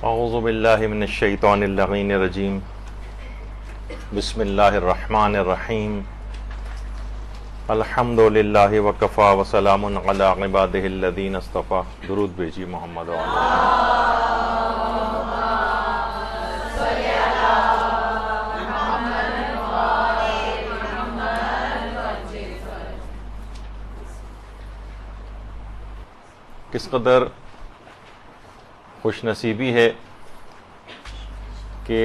اعوذ باللہ من الشیطان اللعین الرجیم بسم اللہ الرحمن الرحیم الحمد للہ وکفا وسلام علی عبادہ الذین اصطفیٰ. درود بھیجی محمد کس قدر خوش نصیبی ہے کہ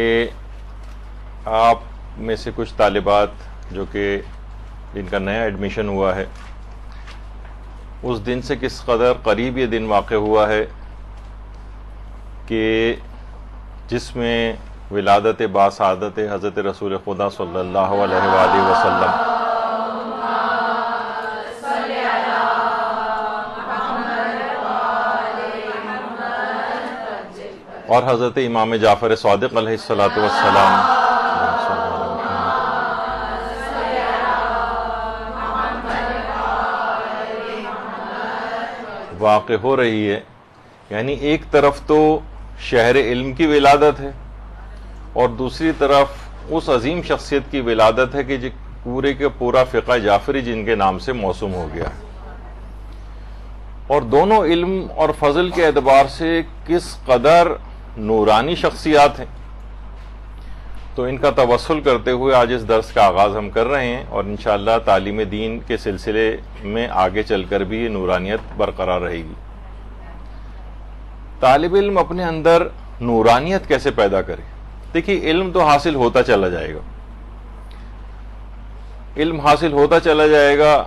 آپ میں سے کچھ طالبات جو کہ جن کا نیا ایڈمیشن ہوا ہے، اس دن سے کس قدر قریب یہ دن واقع ہوا ہے کہ جس میں ولادت باسعادت حضرت رسول خدا صلی اللہ علیہ وآلہ وسلم اور حضرت امام جعفر صادق علیہ الصلاۃ والسلام واقع ہو رہی ہے. یعنی ایک طرف تو شہر علم کی ولادت ہے اور دوسری طرف اس عظیم شخصیت کی ولادت ہے کہ جو پورے کے پورا فقہ جعفری جن کے نام سے موسوم ہو گیا ہے، اور دونوں علم اور فضل کے اعتبار سے کس قدر نورانی شخصیات ہیں. تو ان کا توسل کرتے ہوئے آج اس درس کا آغاز ہم کر رہے ہیں، اور انشاءاللہ تعلیم دین کے سلسلے میں آگے چل کر بھی یہ نورانیت برقرار رہے گی. طالب علم اپنے اندر نورانیت کیسے پیدا کرے؟ دیکھیے، علم تو حاصل ہوتا چلا جائے گا، علم حاصل ہوتا چلا جائے گا،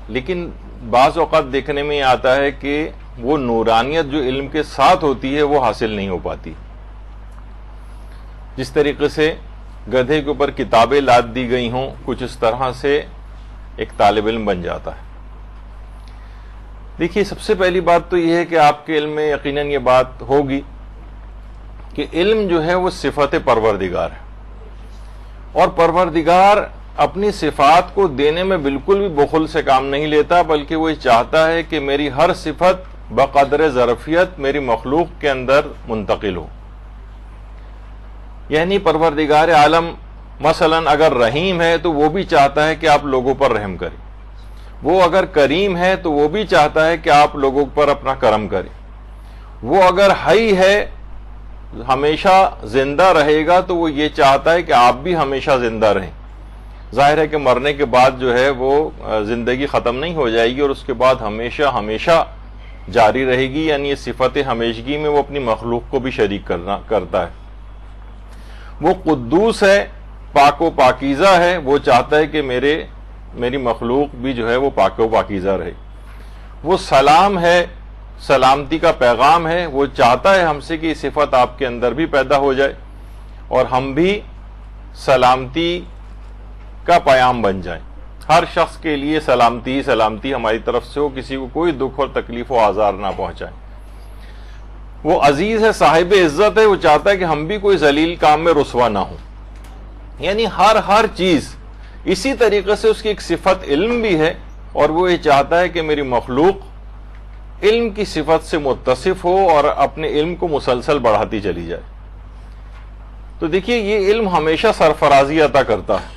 لیکن بعض اوقات دیکھنے میں یہ آتا ہے کہ وہ نورانیت جو علم کے ساتھ ہوتی ہے وہ حاصل نہیں ہو پاتی. جس طریقے سے گدھے کے اوپر کتابیں لاد دی گئی ہوں، کچھ اس طرح سے ایک طالب علم بن جاتا ہے. دیکھیے، سب سے پہلی بات تو یہ ہے کہ آپ کے علم میں یقیناً یہ بات ہوگی کہ علم جو ہے وہ صفت پروردگار ہے، اور پروردگار اپنی صفات کو دینے میں بالکل بھی بخل سے کام نہیں لیتا، بلکہ وہ یہ چاہتا ہے کہ میری ہر صفت بقدر ظرفیت میری مخلوق کے اندر منتقل ہو. یعنی پروردگار عالم مثلا اگر رحیم ہے تو وہ بھی چاہتا ہے کہ آپ لوگوں پر رحم کریں، وہ اگر کریم ہے تو وہ بھی چاہتا ہے کہ آپ لوگوں پر اپنا کرم کریں، وہ اگر حی ہے ہمیشہ زندہ رہے گا تو وہ یہ چاہتا ہے کہ آپ بھی ہمیشہ زندہ رہیں. ظاہر ہے کہ مرنے کے بعد جو ہے وہ زندگی ختم نہیں ہو جائے گی اور اس کے بعد ہمیشہ ہمیشہ جاری رہے گی. یعنی یہ صفت ہمیشگی میں وہ اپنی مخلوق کو بھی شریک کرتا ہے. وہ قدوس ہے، پاک و پاکیزہ ہے، وہ چاہتا ہے کہ میری مخلوق بھی جو ہے وہ پاک و پاکیزہ رہے. وہ سلام ہے، سلامتی کا پیغام ہے، وہ چاہتا ہے ہم سے کہ یہ صفت آپ کے اندر بھی پیدا ہو جائے اور ہم بھی سلامتی کا پیام بن جائیں. ہر شخص کے لیے سلامتی سلامتی ہماری طرف سے ہو، کسی کو کوئی دکھ اور تکلیف و آزار نہ پہنچائیں. وہ عزیز ہے، صاحب عزت ہے، وہ چاہتا ہے کہ ہم بھی کوئی ذلیل کام میں رسوا نہ ہوں. یعنی ہر چیز اسی طریقے سے اس کی ایک صفت علم بھی ہے، اور وہ یہ چاہتا ہے کہ میری مخلوق علم کی صفت سے متصف ہو اور اپنے علم کو مسلسل بڑھاتی چلی جائے. تو دیکھیے، یہ علم ہمیشہ سرفرازی عطا کرتا ہے.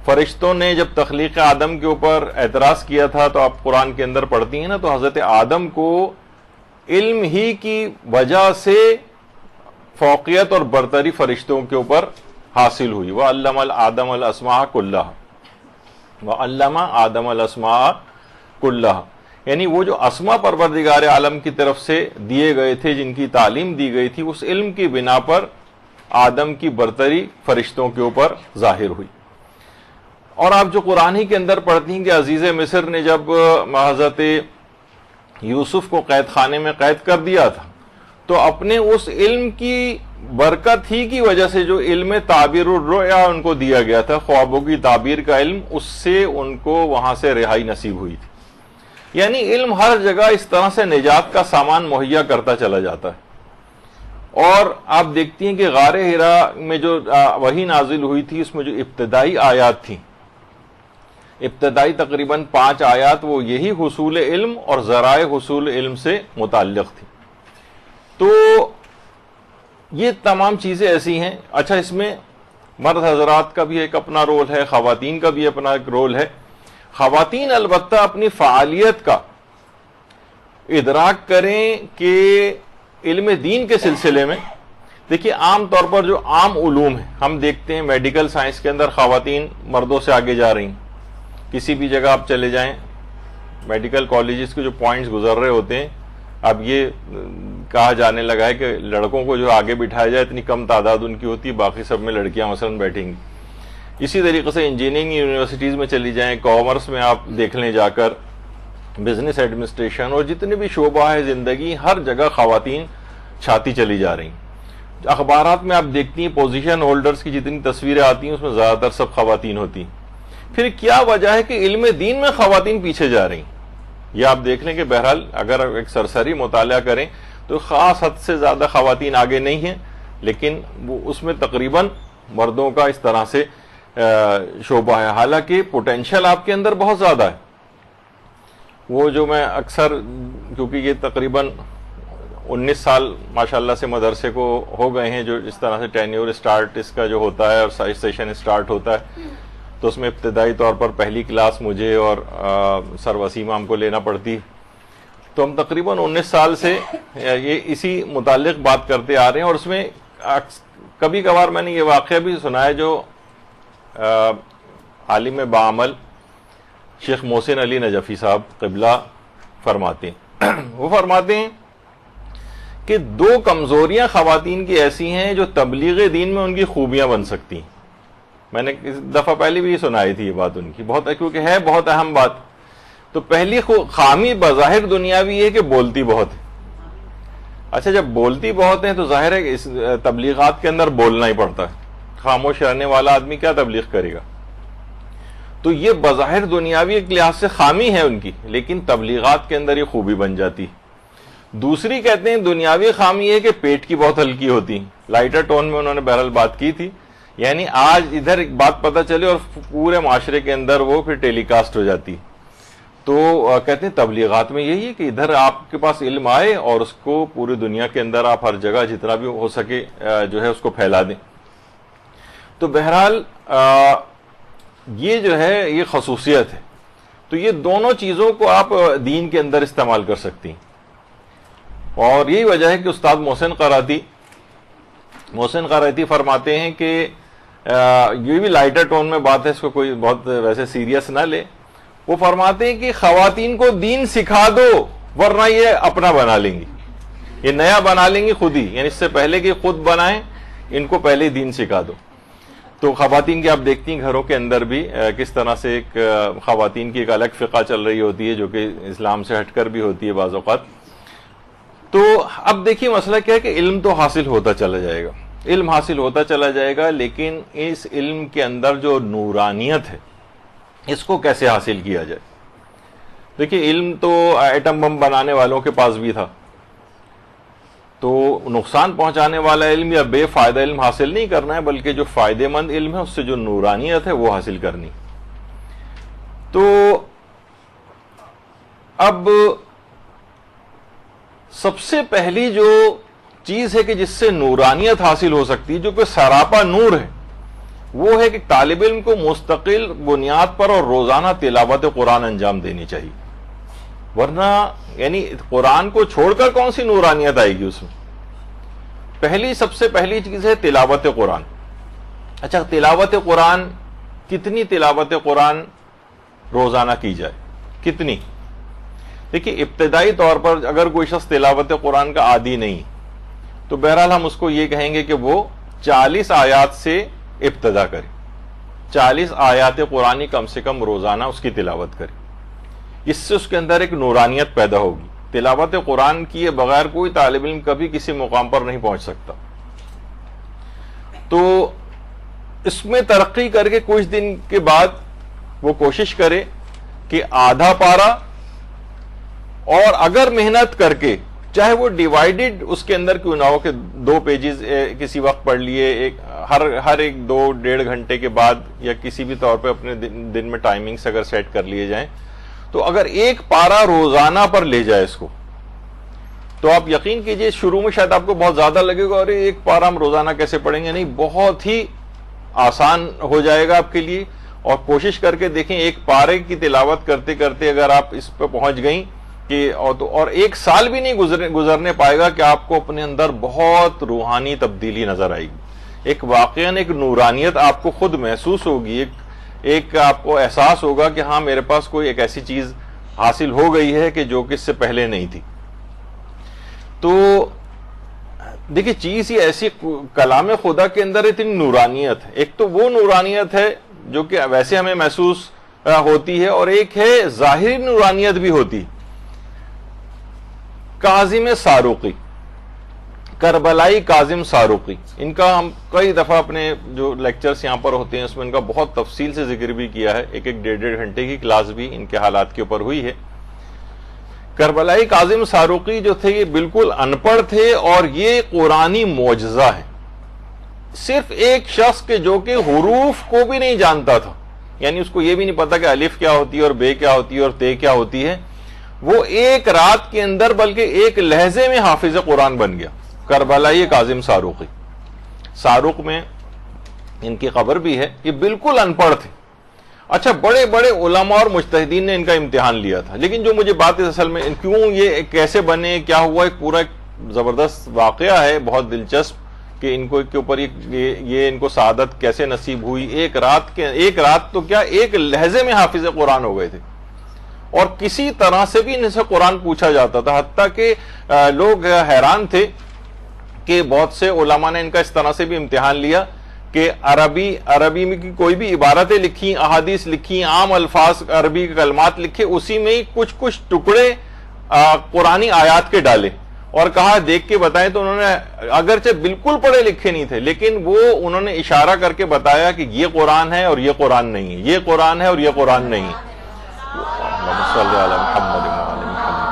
فرشتوں نے جب تخلیق آدم کے اوپر اعتراض کیا تھا تو آپ قرآن کے اندر پڑھتی ہیں نا، تو حضرت آدم کو علم ہی کی وجہ سے فوقیت اور برتری فرشتوں کے اوپر حاصل ہوئی. وَعَلَّمَ آدَمَ الْأَسْمَاءَ كُلَّهَا وَعَلَّمَ آدَمَ الْأَسْمَاءَ كُلَّهَا. یعنی وہ جو اسماء پروردگار عالم کی طرف سے دیے گئے تھے، جن کی تعلیم دی گئی تھی، اس علم کی بنا پر آدم کی برتری فرشتوں کے اوپر ظاہر ہوئی. اور آپ جو قرآن ہی کے اندر پڑھتی ہیں کہ عزیز مصر نے جب حضرت یوسف کو قید خانے میں قید کر دیا تھا، تو اپنے اس علم کی برکت ہی کی وجہ سے جو علم تعبیر الرؤیا ان کو دیا گیا تھا، خوابوں کی تعبیر کا علم، اس سے ان کو وہاں سے رہائی نصیب ہوئی تھی. یعنی علم ہر جگہ اس طرح سے نجات کا سامان مہیا کرتا چلا جاتا ہے. اور آپ دیکھتی ہیں کہ غار حرا میں جو وحی نازل ہوئی تھی، اس میں جو ابتدائی آیات تھیں، ابتدائی تقریباً 5 آیات، وہ یہی حصول علم اور ذرائع حصول علم سے متعلق تھی. تو یہ تمام چیزیں ایسی ہیں. اچھا اس میں مرد حضرات کا بھی ایک اپنا رول ہے, خواتین کا بھی اپنا ایک رول ہے. خواتین البتہ اپنی فعالیت کا ادراک کریں کہ علم دین کے سلسلے میں دیکھیے عام طور پر جو عام علوم ہیں ہم دیکھتے ہیں میڈیکل سائنس کے اندر خواتین مردوں سے آگے جا رہی ہیں. کسی بھی جگہ آپ چلے جائیں میڈیکل کالجز کے جو پوائنٹس گزر رہے ہوتے ہیں, اب یہ کہا جانے لگا ہے کہ لڑکوں کو جو آگے بٹھایا جائے اتنی کم تعداد ان کی ہوتی ہے, باقی سب میں لڑکیاں مثلا بیٹھیں گی. اسی طریقے سے انجینئرنگ یونیورسٹیز میں چلی جائیں, کامرس میں آپ دیکھ لیں جا کر, بزنس ایڈمنسٹریشن اور جتنے بھی شعبہ ہے زندگی, ہر جگہ خواتین چھاتی چلی جا رہی ہیں. اخبارات میں آپ دیکھتی ہیں پوزیشن ہولڈرز کی جتنی تصویریں آتی ہیں اس میں زیادہ تر سب خواتین ہوتی ہیں. پھر کیا وجہ ہے کہ علم دین میں خواتین پیچھے جا رہی ہیں؟ یہ آپ دیکھ لیں کہ بہرحال اگر ایک سرسری مطالعہ کریں تو خاص حد سے زیادہ خواتین آگے نہیں ہیں, لیکن وہ اس میں تقریباً مردوں کا اس طرح سے شعبہ ہے. حالانکہ پوٹینشیل آپ کے اندر بہت زیادہ ہے. وہ جو میں اکثر, کیونکہ یہ تقریباً 19 سال ماشاءاللہ سے مدرسے کو ہو گئے ہیں جو اس طرح سے ٹینیور اسٹارٹ اس کا جو ہوتا ہے اور سیشن اسٹارٹ ہوتا ہے, تو اس میں ابتدائی طور پر پہلی کلاس مجھے اور سر وسیم ہم کو لینا پڑتی. تو ہم تقریباً 19 سال سے یہ اسی متعلق بات کرتے آ رہے ہیں, اور اس میں کبھی کبھار میں نے یہ واقعہ بھی سنا ہے جو عالم بعمل شیخ محسن علی نجفی صاحب قبلہ فرماتے ہیں. وہ فرماتے ہیں کہ 2 کمزوریاں خواتین کی ایسی ہیں جو تبلیغ دین میں ان کی خوبیاں بن سکتی ہیں. میں نے اس دفعہ پہلے بھی سنائی تھی یہ بات ان کی, بہت کیونکہ ہے بہت اہم بات. تو پہلی خامی بظاہر دنیاوی ہے کہ بولتی بہت ہے. اچھا جب بولتی بہت ہیں تو ظاہر ہے کہ اس تبلیغات کے اندر بولنا ہی پڑتا ہے. خاموش رہنے والا آدمی کیا تبلیغ کرے گا؟ تو یہ بظاہر دنیاوی ایک لحاظ سے خامی ہے ان کی, لیکن تبلیغات کے اندر یہ خوبی بن جاتی. دوسری کہتے ہیں دنیاوی خامی ہے کہ پیٹ کی بہت ہلکی ہوتی. لائٹر ٹون میں انہوں نے بہرحال بات کی تھی, یعنی آج ادھر ایک بات پتہ چلے اور پورے معاشرے کے اندر وہ پھر ٹیلی کاسٹ ہو جاتی. تو کہتے ہیں تبلیغات میں یہی ہے کہ ادھر آپ کے پاس علم آئے اور اس کو پوری دنیا کے اندر آپ ہر جگہ جتنا بھی ہو سکے جو ہے اس کو پھیلا دیں. تو بہرحال یہ جو ہے یہ خصوصیت ہے. تو یہ دونوں چیزوں کو آپ دین کے اندر استعمال کر سکتی ہیں, اور یہی وجہ ہے کہ استاد محسن قرائتی فرماتے ہیں کہ یہ بھی لائٹر ٹون میں بات ہے, اس کو کوئی بہت ویسے سیریس نہ لے. وہ فرماتے ہیں کہ خواتین کو دین سکھا دو ورنہ یہ اپنا بنا لیں گی, یہ نیا بنا لیں گی خود ہی, یعنی اس سے پہلے کہ خود بنائیں ان کو پہلے دین سکھا دو. تو خواتین کی آپ دیکھتی ہیں گھروں کے اندر بھی کس طرح سے ایک خواتین کی ایک الگ فقہ چل رہی ہوتی ہے جو کہ اسلام سے ہٹ کر بھی ہوتی ہے بعض اوقات. تو اب دیکھیے مسئلہ کیا ہے کہ علم تو حاصل ہوتا چلا جائے گا, علم حاصل ہوتا چلا جائے گا, لیکن اس علم کے اندر جو نورانیت ہے اس کو کیسے حاصل کیا جائے؟ دیکھیے علم تو ایٹم بم بنانے والوں کے پاس بھی تھا, تو نقصان پہنچانے والا علم یا بے فائدہ علم حاصل نہیں کرنا ہے, بلکہ جو فائدے مند علم ہے اس سے جو نورانیت ہے وہ حاصل کرنی. تو اب سب سے پہلی جو چیز ہے کہ جس سے نورانیت حاصل ہو سکتی ہے, جو کہ سراپا نور ہے, وہ ہے کہ طالب علم کو مستقل بنیاد پر اور روزانہ تلاوت قرآن انجام دینی چاہیے. ورنہ یعنی قرآن کو چھوڑ کر کون سی نورانیت آئے گی اس میں؟ سب سے پہلی چیز ہے تلاوت قرآن. اچھا تلاوت قرآن, کتنی تلاوت قرآن روزانہ کی جائے, کتنی؟ دیکھیے ابتدائی طور پر اگر کوئی شخص تلاوت قرآن کا عادی نہیں تو بہرحال ہم اس کو یہ کہیں گے کہ وہ 40 آیات سے ابتدا کرے, 40 آیات قرآنی کم سے کم روزانہ اس کی تلاوت کرے. اس سے اس کے اندر ایک نورانیت پیدا ہوگی. تلاوت قرآن کیے بغیر کوئی طالب علم کبھی کسی مقام پر نہیں پہنچ سکتا. تو اس میں ترقی کر کے کچھ دن کے بعد وہ کوشش کرے کہ آدھا پارا, اور اگر محنت کر کے چاہے وہ ڈیوائیڈڈ اس کے اندر کیوں نہ ہو کہ 2 پیجز کسی وقت پڑھ لیے, ہر ایک 2-1.5 گھنٹے کے بعد, یا کسی بھی طور پہ اپنے دن میں ٹائمنگز اگر سیٹ کر لیے جائیں, تو اگر ایک پارا روزانہ پر لے جائے اس کو, تو آپ یقین کیجئے شروع میں شاید آپ کو بہت زیادہ لگے گا، اور ایک پارہ ہم روزانہ کیسے پڑھیں گے، نہیں، بہت ہی آسان ہو جائے گا آپ کے لیے. اور کوشش کر کے دیکھیں، ایک پارے کی تلاوت کرتے کرتے اگر آپ اس پہ پہنچ گئیں کہ اور ایک سال بھی نہیں گزرنے پائے گا کہ آپ کو اپنے اندر بہت روحانی تبدیلی نظر آئے گی. ایک واقعاً ایک نورانیت آپ کو خود محسوس ہوگی، ایک آپ کو احساس ہوگا کہ ہاں میرے پاس کوئی ایک ایسی چیز حاصل ہو گئی ہے کہ جو کہ اس سے پہلے نہیں تھی. تو دیکھیں چیز ہی ایسی، کلام خدا کے اندر اتنی نورانیت ہے. ایک تو وہ نورانیت ہے جو کہ ویسے ہمیں محسوس ہوتی ہے، اور ایک ہے ظاہری نورانیت بھی ہوتی. کاظم ساروقی، کربلائی کاظم ساروقی، ان کا ہم کئی دفعہ اپنے جو لیکچرز یہاں پر ہوتے ہیں اس میں ان کا بہت تفصیل سے ذکر بھی کیا ہے. ایک ڈیڑھ گھنٹے کی کلاس بھی ان کے حالات کے اوپر ہوئی ہے. کربلائی کاظم ساروقی جو تھے یہ بالکل ان پڑھ تھے، اور یہ قرآنی معجزہ ہے. صرف ایک شخص کے جو کہ حروف کو بھی نہیں جانتا تھا، یعنی اس کو یہ بھی نہیں پتا کہ الف کیا ہوتی ہے اور بے کیا ہوتی ہے اور تے کیا ہوتی ہے، وہ ایک رات کے اندر بلکہ ایک لہجے میں حافظ قرآن بن گیا. کربلائی کاظم ساروقی، ساروق میں ان کی قبر بھی ہے. یہ بالکل ان پڑھ تھے. اچھا، بڑے بڑے علماء اور مجتہدین نے ان کا امتحان لیا تھا، لیکن جو مجھے بات اصل میں کیوں یہ کیسے بنے، کیا ہوا، ایک پورا زبردست واقعہ ہے، بہت دلچسپ، کہ ان کو کے اوپر یہ ان کو سعادت کیسے نصیب ہوئی. ایک رات تو کیا، ایک لہجے میں حافظ قرآن ہو گئے تھے، اور کسی طرح سے بھی ان سے قرآن پوچھا جاتا تھا. حتیٰ کہ لوگ حیران تھے کہ بہت سے علماء نے ان کا اس طرح سے بھی امتحان لیا کہ عربی میں کی کوئی بھی عبارتیں لکھی، احادیث لکھی، عام الفاظ عربی کے کلمات لکھے، اسی میں ہی کچھ ٹکڑے قرآنی آیات کے ڈالے اور کہا دیکھ کے بتائیں. تو انہوں نے اگرچہ بالکل پڑھے لکھے نہیں تھے، لیکن وہ انہوں نے اشارہ کر کے بتایا کہ یہ قرآن ہے اور یہ قرآن نہیں ہے، یہ قرآن ہے اور یہ قرآن نہیں ہے. اللہم صلی علی محمد وعلی محمد.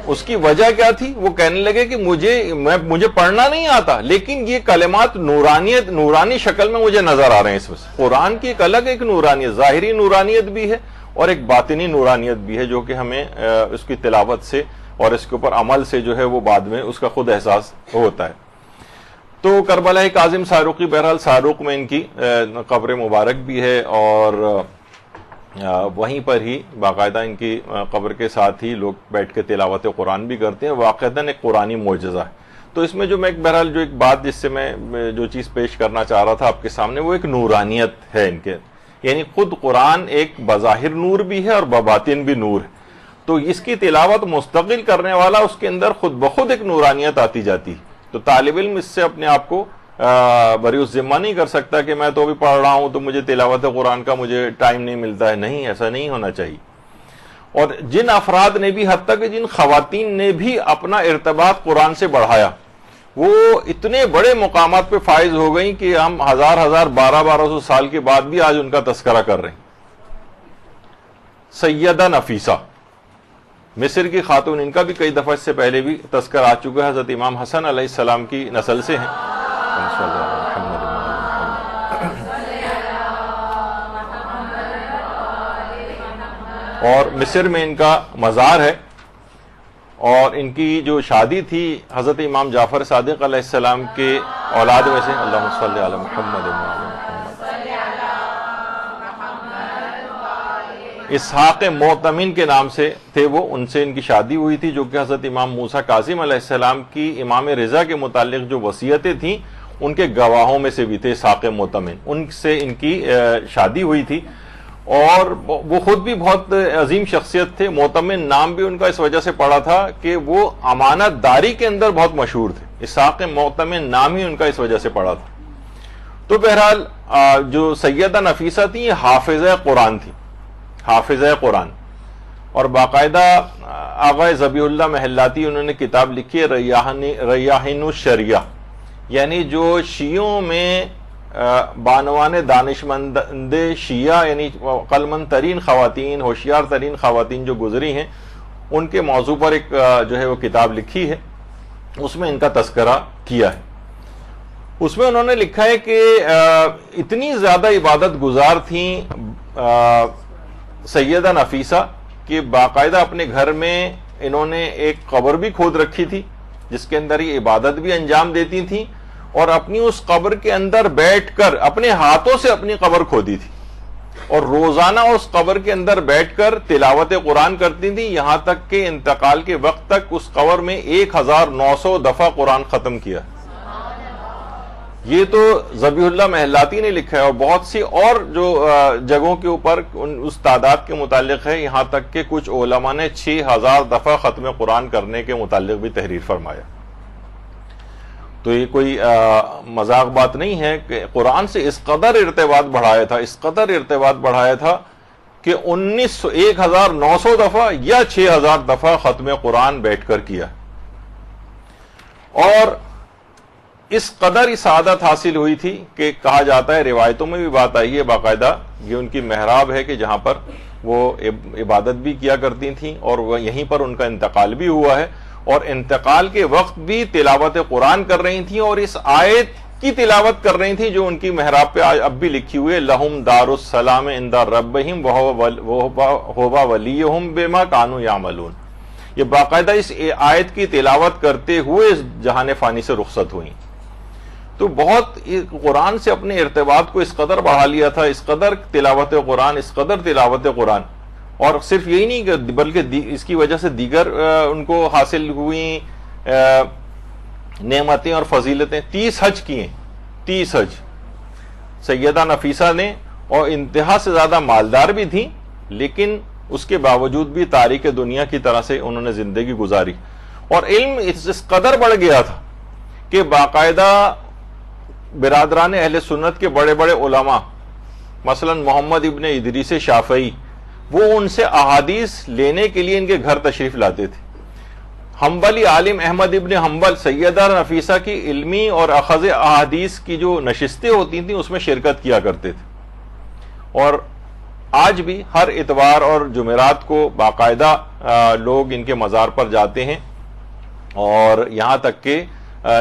اس کی وجہ کیا تھی؟ وہ کہنے لگے کہ مجھے پڑھنا نہیں آتا، لیکن یہ کلمات نورانی شکل میں مجھے نظر آ رہے ہیں. اس میں قرآن کی ایک الگ ایک نورانیت، ظاہری نورانیت بھی ہے اور ایک باطنی نورانیت بھی ہے، جو کہ ہمیں اس کی تلاوت سے اور اس کے اوپر عمل سے جو ہے وہ بعد میں اس کا خود احساس ہوتا ہے. تو کربلائی کاظم ساروقی، بہرحال ساروق میں ان کی قبر مبارک بھی ہے، اور وہیں پر ہی باقاعدہ ان کی قبر کے ساتھ ہی لوگ بیٹھ کے تلاوت قرآن بھی کرتے ہیں. واقعتاً ایک قرآنی معجزہ ہے. تو اس میں جو میں بہرحال جو ایک بات جس سے میں جو چیز پیش کرنا چاہ رہا تھا آپ کے سامنے، وہ ایک نورانیت ہے ان کے، یعنی خود قرآن ایک بظاہر نور بھی ہے اور بباطن بھی نور ہے. تو اس کی تلاوت مستقل کرنے والا اس کے اندر خود بخود ایک نورانیت آتی جاتی ہے. تو طالب علم اس سے اپنے آپ کو بری الذمہ نہیں کر سکتا کہ میں تو بھی پڑھ رہا ہوں تو مجھے تلاوت قرآن کا مجھے ٹائم نہیں ملتا ہے. نہیں، ایسا نہیں ہونا چاہیے. اور جن افراد نے بھی، حتیٰ کہ جن خواتین نے بھی اپنا ارتباط قرآن سے بڑھایا، وہ اتنے بڑے مقامات پہ فائز ہو گئیں کہ ہم ہزار 1200 سال کے بعد بھی آج ان کا تذکرہ کر رہے ہیں. سیدہ نفیسہ، مصر کی خاتون، ان کا بھی کئی دفعہ اس سے پہلے بھی تذکرہ آ چکا ہے. حضرت امام حسن علیہ السلام کی نسل سے ہیں. اور مصر میں ان کا مزار ہے، اور ان کی جو شادی تھی حضرت امام جعفر صادق علیہ السلام کے اولاد میں سے، اللہم صلی علی محمد وعلی محمد، اسحاق معتمن کے نام سے تھے وہ، ان سے ان کی شادی ہوئی تھی، جو کہ حضرت امام موسیٰ کاظم علیہ السلام کی امام رضا کے متعلق جو وصیتیں تھیں ان کے گواہوں میں سے بھی تھے اسحاق معتمن. ان سے ان کی شادی ہوئی تھی، اور وہ خود بھی بہت عظیم شخصیت تھے. معتمن نام بھی ان کا اس وجہ سے پڑا تھا کہ وہ امانت داری کے اندر بہت مشہور تھے. اسحاق معتمن نام ہی ان کا اس وجہ سے پڑا تھا. تو بہرحال جو سیدہ نفیسہ تھی یہ حافظہ قرآن تھی، حافظہ قرآن. اور باقاعدہ آغا ذبیح اللہ محلاتی انہوں نے کتاب لکھی ہے ریاحین الشریعہ، یعنی جو شیعوں میں بانوان دانشمند شیعہ، یعنی عقلمند ترین خواتین، ہوشیار ترین خواتین جو گزری ہیں، ان کے موضوع پر ایک جو ہے وہ کتاب لکھی ہے. اس میں ان کا تذکرہ کیا ہے. اس میں انہوں نے لکھا ہے کہ اتنی زیادہ عبادت گزار تھیں سیدہ نفیسہ کہ باقاعدہ اپنے گھر میں انہوں نے ایک قبر بھی کھود رکھی تھی جس کے اندر یہ عبادت بھی انجام دیتی تھیں، اور اپنی اس قبر کے اندر بیٹھ کر اپنے ہاتھوں سے اپنی قبر کھودی تھی، اور روزانہ اس قبر کے اندر بیٹھ کر تلاوت قرآن کرتی تھی، یہاں تک کہ انتقال کے وقت تک اس قبر میں 1900 دفعہ قرآن ختم کیا۔ یہ تو ذبیح اللہ محلاتی نے لکھا ہے، اور بہت سی اور جو جگہوں کے اوپر اس تعداد کے متعلق ہے، یہاں تک کہ کچھ علماء نے 6000 دفعہ ختم قرآن کرنے کے متعلق بھی تحریر فرمایا۔ تو یہ کوئی مذاق بات نہیں ہے کہ قرآن سے اس قدر ارتباط بڑھایا تھا کہ 1900 دفعہ یا 6000 دفعہ ختم قرآن بیٹھ کر کیا، اور اس قدر ہی سعادت حاصل ہوئی تھی کہ کہا جاتا ہے، روایتوں میں بھی بات آئی ہے باقاعدہ، یہ ان کی محراب ہے کہ جہاں پر وہ عبادت بھی کیا کرتی تھیں، اور وہ یہیں پر ان کا انتقال بھی ہوا ہے، اور انتقال کے وقت بھی تلاوت قرآن کر رہی تھیں، اور اس آیت کی تلاوت کر رہی تھیں جو ان کی محراب پہ اب بھی لکھی ہوئی ہے، لہم دار السلام عند ربہم وہو ولیہم بما کانوا یعملون۔ یہ باقاعدہ اس آیت کی تلاوت کرتے ہوئے اس جہان فانی سے رخصت ہوئیں۔ تو بہت قرآن سے اپنے ارتباط کو اس قدر بڑھا لیا تھا، اس قدر تلاوت قرآن، اور صرف یہی نہیں کہ بلکہ اس کی وجہ سے دیگر ان کو حاصل ہوئی نعمتیں اور فضیلتیں۔ 30 حج کیے، 30 حج سیدہ نفیسہ نے، اور انتہا سے زیادہ مالدار بھی تھیں، لیکن اس کے باوجود بھی تاریک دنیا کی طرح سے انہوں نے زندگی گزاری، اور علم اس قدر بڑھ گیا تھا کہ باقاعدہ برادران اہل سنت کے بڑے بڑے علماء، مثلا محمد ابن ادریس شافعی، وہ ان سے احادیث لینے کے لیے ان کے گھر تشریف لاتے تھے۔ حنبلی عالم احمد ابن حنبل سیدہ نفیسہ کی علمی اور اخذ احادیث کی جو نشستیں ہوتی تھیں اس میں شرکت کیا کرتے تھے، اور آج بھی ہر اتوار اور جمعرات کو باقاعدہ لوگ ان کے مزار پر جاتے ہیں، اور یہاں تک کہ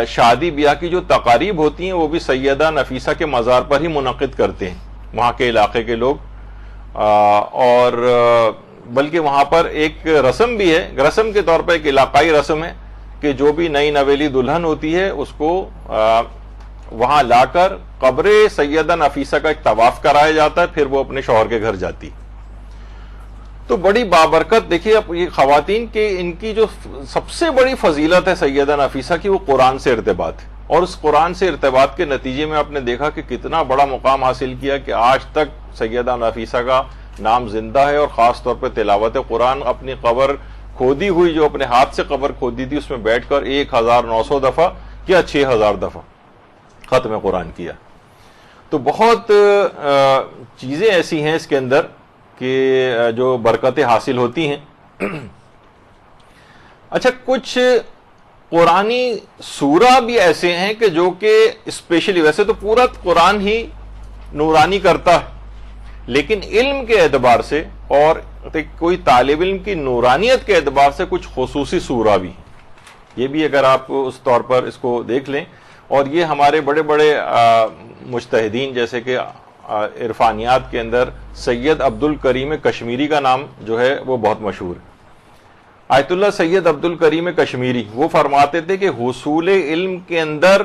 شادی بیاہ کی جو تقاریب ہوتی ہیں وہ بھی سیدہ نفیسہ کے مزار پر ہی منعقد کرتے ہیں وہاں کے علاقے کے لوگ، اور بلکہ وہاں پر ایک رسم بھی ہے، رسم کے طور پر ایک علاقائی رسم ہے کہ جو بھی نئی نویلی دلہن ہوتی ہے اس کو وہاں لا کر قبر سیدہ نفیسہ کا ایک طواف کرایا جاتا ہے، پھر وہ اپنے شوہر کے گھر جاتی۔ تو بڑی بابرکت دیکھیے اب یہ خواتین کے ان کی جو سب سے بڑی فضیلت ہے سیدہ نفیسہ کی، وہ قرآن سے ارتباط ہے، اور اس قرآن سے ارتباط کے نتیجے میں آپ نے دیکھا کہ کتنا بڑا مقام حاصل کیا کہ آج تک سیدہ نفیسہ کا نام زندہ ہے، اور خاص طور پہ تلاوت قرآن اپنی قبر کھودی ہوئی، جو اپنے ہاتھ سے قبر کھودی تھی، اس میں بیٹھ کر 1900 دفعہ یا 6000 دفعہ ختم قرآن کیا۔ تو بہت چیزیں ایسی ہیں اس کے اندر کہ جو برکتیں حاصل ہوتی ہیں۔ اچھا، کچھ قرآنی سورہ بھی ایسے ہیں کہ جو کہ اسپیشلی، ویسے تو پورا قرآن ہی نورانی کرتا ہے، لیکن علم کے اعتبار سے اور کوئی طالب علم کی نورانیت کے اعتبار سے کچھ خصوصی سورہ بھی ہیں، یہ بھی اگر آپ اس طور پر اس کو دیکھ لیں، اور یہ ہمارے بڑے بڑے مجتہدین جیسے کہ عرفانیات کے اندر سید عبد الکریم کشمیری کا نام جو ہے وہ بہت مشہور ہے۔ آیت اللہ سید عبد الکریم کشمیری وہ فرماتے تھے کہ حصول علم کے اندر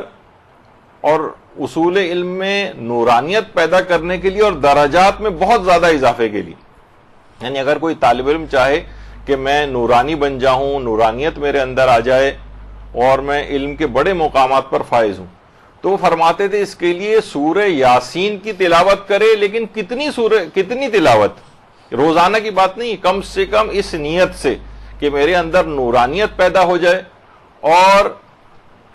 اور اصول علم میں نورانیت پیدا کرنے کے لیے اور درجات میں بہت زیادہ اضافے کے لیے، یعنی اگر کوئی طالب علم چاہے کہ میں نورانی بن جاؤں، نورانیت میرے اندر آ جائے اور میں علم کے بڑے مقامات پر فائز ہوں، تو وہ فرماتے تھے اس کے لیے سورہ یاسین کی تلاوت کرے، لیکن کتنی تلاوت، روزانہ کی بات نہیں، کم سے کم اس نیت سے کہ میرے اندر نورانیت پیدا ہو جائے اور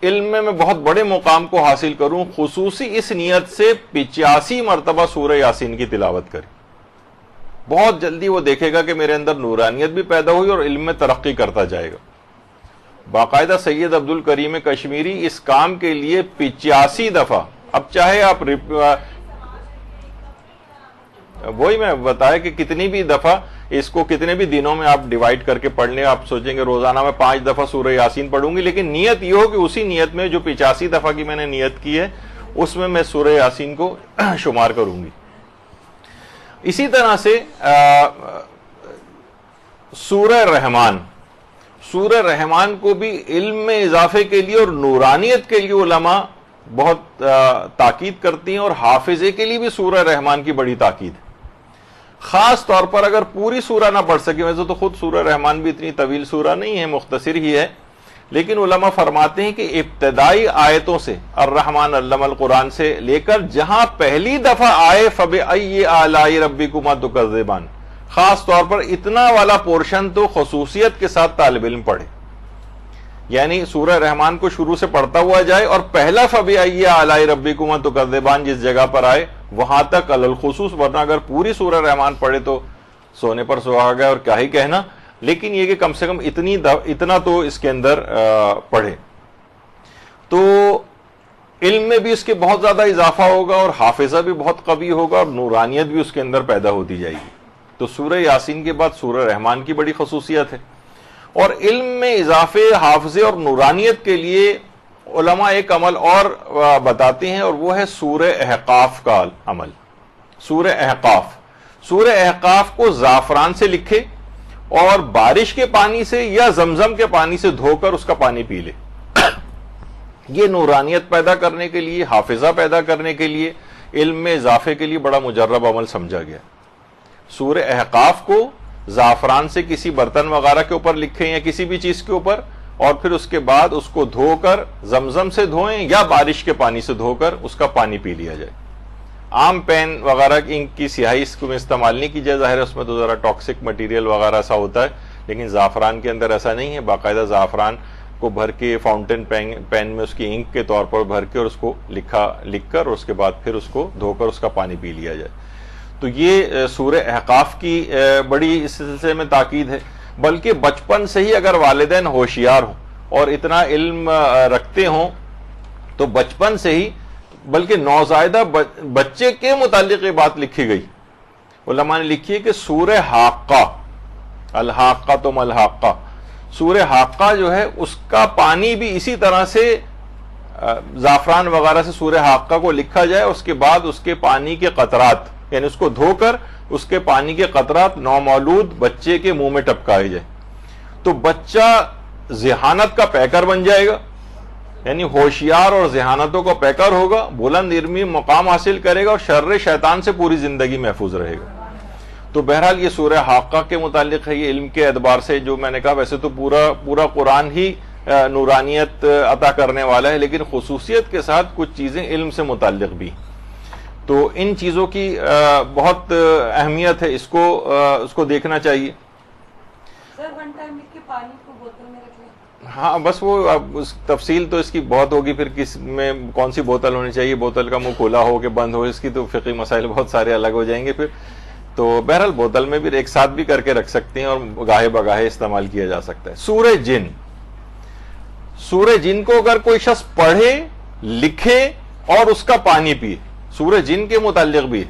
علم میں میں بہت بڑے مقام کو حاصل کروں، خصوصی اس نیت سے 85 مرتبہ سورہ یاسین کی تلاوت کرے۔ بہت جلدی وہ دیکھے گا کہ میرے اندر نورانیت بھی پیدا ہوئی اور علم میں ترقی کرتا جائے گا۔ باقاعدہ سید عبد الکریم کشمیری اس کام کے لیے 85 دفعہ، اب چاہے آپ وہی میں بتایا کہ کتنی بھی دفعہ اس کو کتنے بھی دنوں میں آپ ڈیوائیڈ کر کے پڑھ لیں، آپ سوچیں گے روزانہ میں 5 دفعہ سورہ یاسین پڑھوں گی، لیکن نیت یہ ہو کہ اسی نیت میں جو 85 دفعہ کی میں نے نیت کی ہے اس میں سورہ یاسین کو شمار کروں گی۔ اسی طرح سے سورہ رحمان کو بھی علم میں اضافے کے لیے اور نورانیت کے لیے علماء بہت تاکید کرتی ہیں، اور حافظے کے لیے بھی سورہ رحمان کی بڑی تاکید ہے، خاص طور پر اگر پوری سورہ نہ پڑھ سکے. ویسے تو خود سورہ رحمان بھی اتنی طویل سورہ نہیں ہے، مختصر ہی ہے، لیکن علماء فرماتے ہیں کہ ابتدائی آیتوں سے الرحمن علم القرآن سے لے کر جہاں پہلی دفعہ آئے فبأي آلاء ربكما تكذبان، خاص طور پر اتنا والا پورشن تو خصوصیت کے ساتھ طالب علم پڑھے. یعنی سورہ رحمان کو شروع سے پڑھتا ہوا جائے اور پہلا فبأي آلاء ربكما تكذبان جس جگہ پر آئے وہاں تک علی الخصوص، ورنہ اگر پوری سورہ رحمان پڑھے تو سونے پر سہاگا اور کیا ہی کہنا، لیکن یہ کہ کم سے کم اتنا تو اس کے اندر پڑھے تو علم میں بھی اس کے بہت زیادہ اضافہ ہوگا اور حافظہ بھی بہت قوی ہوگا اور نورانیت بھی اس کے اندر پیدا ہوتی جائے گی. تو سورہ یاسین کے بعد سورہ رحمان کی بڑی خصوصیت ہے. اور علم میں اضافے، حافظے اور نورانیت کے لیے علماء ایک عمل اور بتاتے ہیں، اور وہ ہے سورہ احقاف کا عمل. سورہ احقاف کو زعفران سے لکھے اور بارش کے پانی سے یا زمزم کے پانی سے دھو کر اس کا پانی پی لے. یہ نورانیت پیدا کرنے کے لیے، حافظہ پیدا کرنے کے لیے، علم میں اضافے کے لیے بڑا مجرب عمل سمجھا گیا. سورہ احقاف کو زعفران سے کسی برتن وغیرہ کے اوپر لکھیں یا کسی بھی چیز کے اوپر، اور پھر اس کے بعد اس کو دھو کر زمزم سے دھوئیں یا بارش کے پانی سے دھو کر اس کا پانی پی لیا جائے. عام پین وغیرہ کی انک کی سیاہی اس کو استعمال نہیں کی جائے، ظاہر ہے اس میں تو ذرا ٹاکسک مٹیریل وغیرہ سا ہوتا ہے، لیکن زعفران کے اندر ایسا نہیں ہے. باقاعدہ زعفران کو بھر کے فاؤنٹین پین میں اس کی انک کے طور پر بھر کے اور اس کو لکھ کر اور اس کے بعد پھر اس کو دھو کر اس کا پانی پی لیا جائے. تو یہ سورہ احقاف کی بڑی اس سلسلے میں تاکید ہے. بلکہ بچپن سے ہی اگر والدین ہوشیار ہوں اور اتنا علم رکھتے ہوں تو بچپن سے ہی، بلکہ نوزائیدہ بچے کے متعلق یہ بات لکھی گئی. علماء نے لکھی ہے کہ سورہ حاقہ، الحاقہ تو ملحاقہ، سورہ حاقہ جو ہے اس کا پانی بھی اسی طرح سے زعفران وغیرہ سے سورہ حاقہ کو لکھا جائے، اس کے بعد اس کے پانی کے قطرات، یعنی اس کو دھو کر اس کے پانی کے قطرات نومولود بچے کے منہ میں ٹپکائے جائے. تو بچہ ذہانت کا پیکر بن جائے گا، یعنی ہوشیار اور ذہانتوں کا پیکر ہوگا، بلند علمی مقام حاصل کرے گا اور شر شیطان سے پوری زندگی محفوظ رہے گا. تو بہرحال یہ سورہ حاقہ کے متعلق ہے. یہ علم کے اعتبار سے جو میں نے کہا، ویسے تو پورا قرآن ہی نورانیت عطا کرنے والا ہے، لیکن خصوصیت کے ساتھ کچھ چیزیں علم سے متعلق بھی. تو ان چیزوں کی بہت اہمیت ہے، اس کو دیکھنا چاہیے. ہاں بس وہ اس تفصیل تو اس کی بہت ہوگی، پھر کس میں کون سی بوتل ہونی چاہیے، بوتل کا منہ کھولا ہو کہ بند ہو، اس کی تو فقہی مسائل بہت سارے الگ ہو جائیں گے پھر. تو بہرحال بوتل میں بھی ایک ساتھ بھی کر کے رکھ سکتے ہیں اور گاہے بگاہے استعمال کیا جا سکتا ہے. سورہ جن کو اگر کوئی شخص پڑھے، لکھے اور اس کا پانی پیے، سورہ جن کے متعلق بھی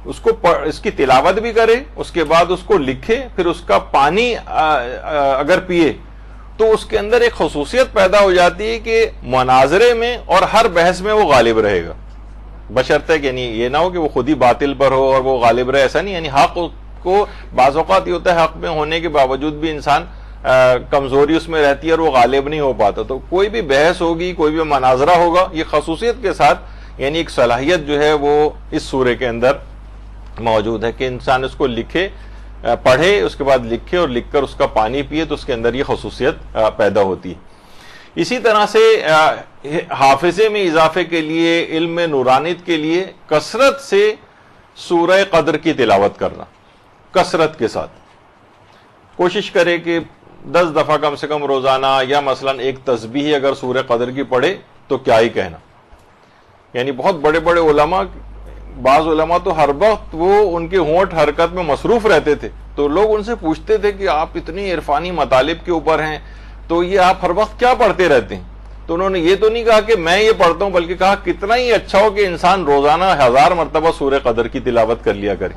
اس کی تلاوت بھی کرے، اس کے بعد اس کو لکھے، پھر اس کا پانی اگر پیے، تو اس کے اندر ایک خصوصیت پیدا ہو جاتی ہے کہ مناظرے میں اور ہر بحث میں وہ غالب رہے گا. بشرطے کہ یعنی یہ نہ ہو کہ وہ خود ہی باطل پر ہو اور وہ غالب رہے، ایسا نہیں. یعنی حق کو بعض اوقات یہ ہوتا ہے حق میں ہونے کے باوجود بھی انسان کمزوری اس میں رہتی ہے اور وہ غالب نہیں ہو پاتا. تو کوئی بھی بحث ہوگی، کوئی بھی مناظرہ ہوگا، یہ خصوصیت کے ساتھ یعنی ایک صلاحیت جو ہے وہ اس سورے کے اندر موجود ہے کہ انسان اس کو لکھے، پڑھے، اس کے بعد لکھے اور لکھ کر اس کا پانی پیے، تو اس کے اندر یہ خصوصیت پیدا ہوتی ہے. اسی طرح سے حافظے میں اضافے کے لیے، علم میں نورانیت کے لیے کثرت سے سورہ قدر کی تلاوت کرنا، کثرت کے ساتھ کوشش کرے کہ 10 دفعہ کم سے کم روزانہ، یا مثلا ایک تسبیح اگر سورہ قدر کی پڑھے تو کیا ہی کہنا. یعنی بہت بڑے بڑے علماء، بعض علماء تو ہر وقت وہ ان کے ہونٹ حرکت میں مصروف رہتے تھے، تو لوگ ان سے پوچھتے تھے کہ آپ اتنی عرفانی مطالب کے اوپر ہیں تو یہ آپ ہر وقت کیا پڑھتے رہتے ہیں؟ تو انہوں نے یہ تو نہیں کہا کہ میں یہ پڑھتا ہوں، بلکہ کہا کتنا ہی اچھا ہو کہ انسان روزانہ 1000 مرتبہ سورہ قدر کی تلاوت کر لیا کرے.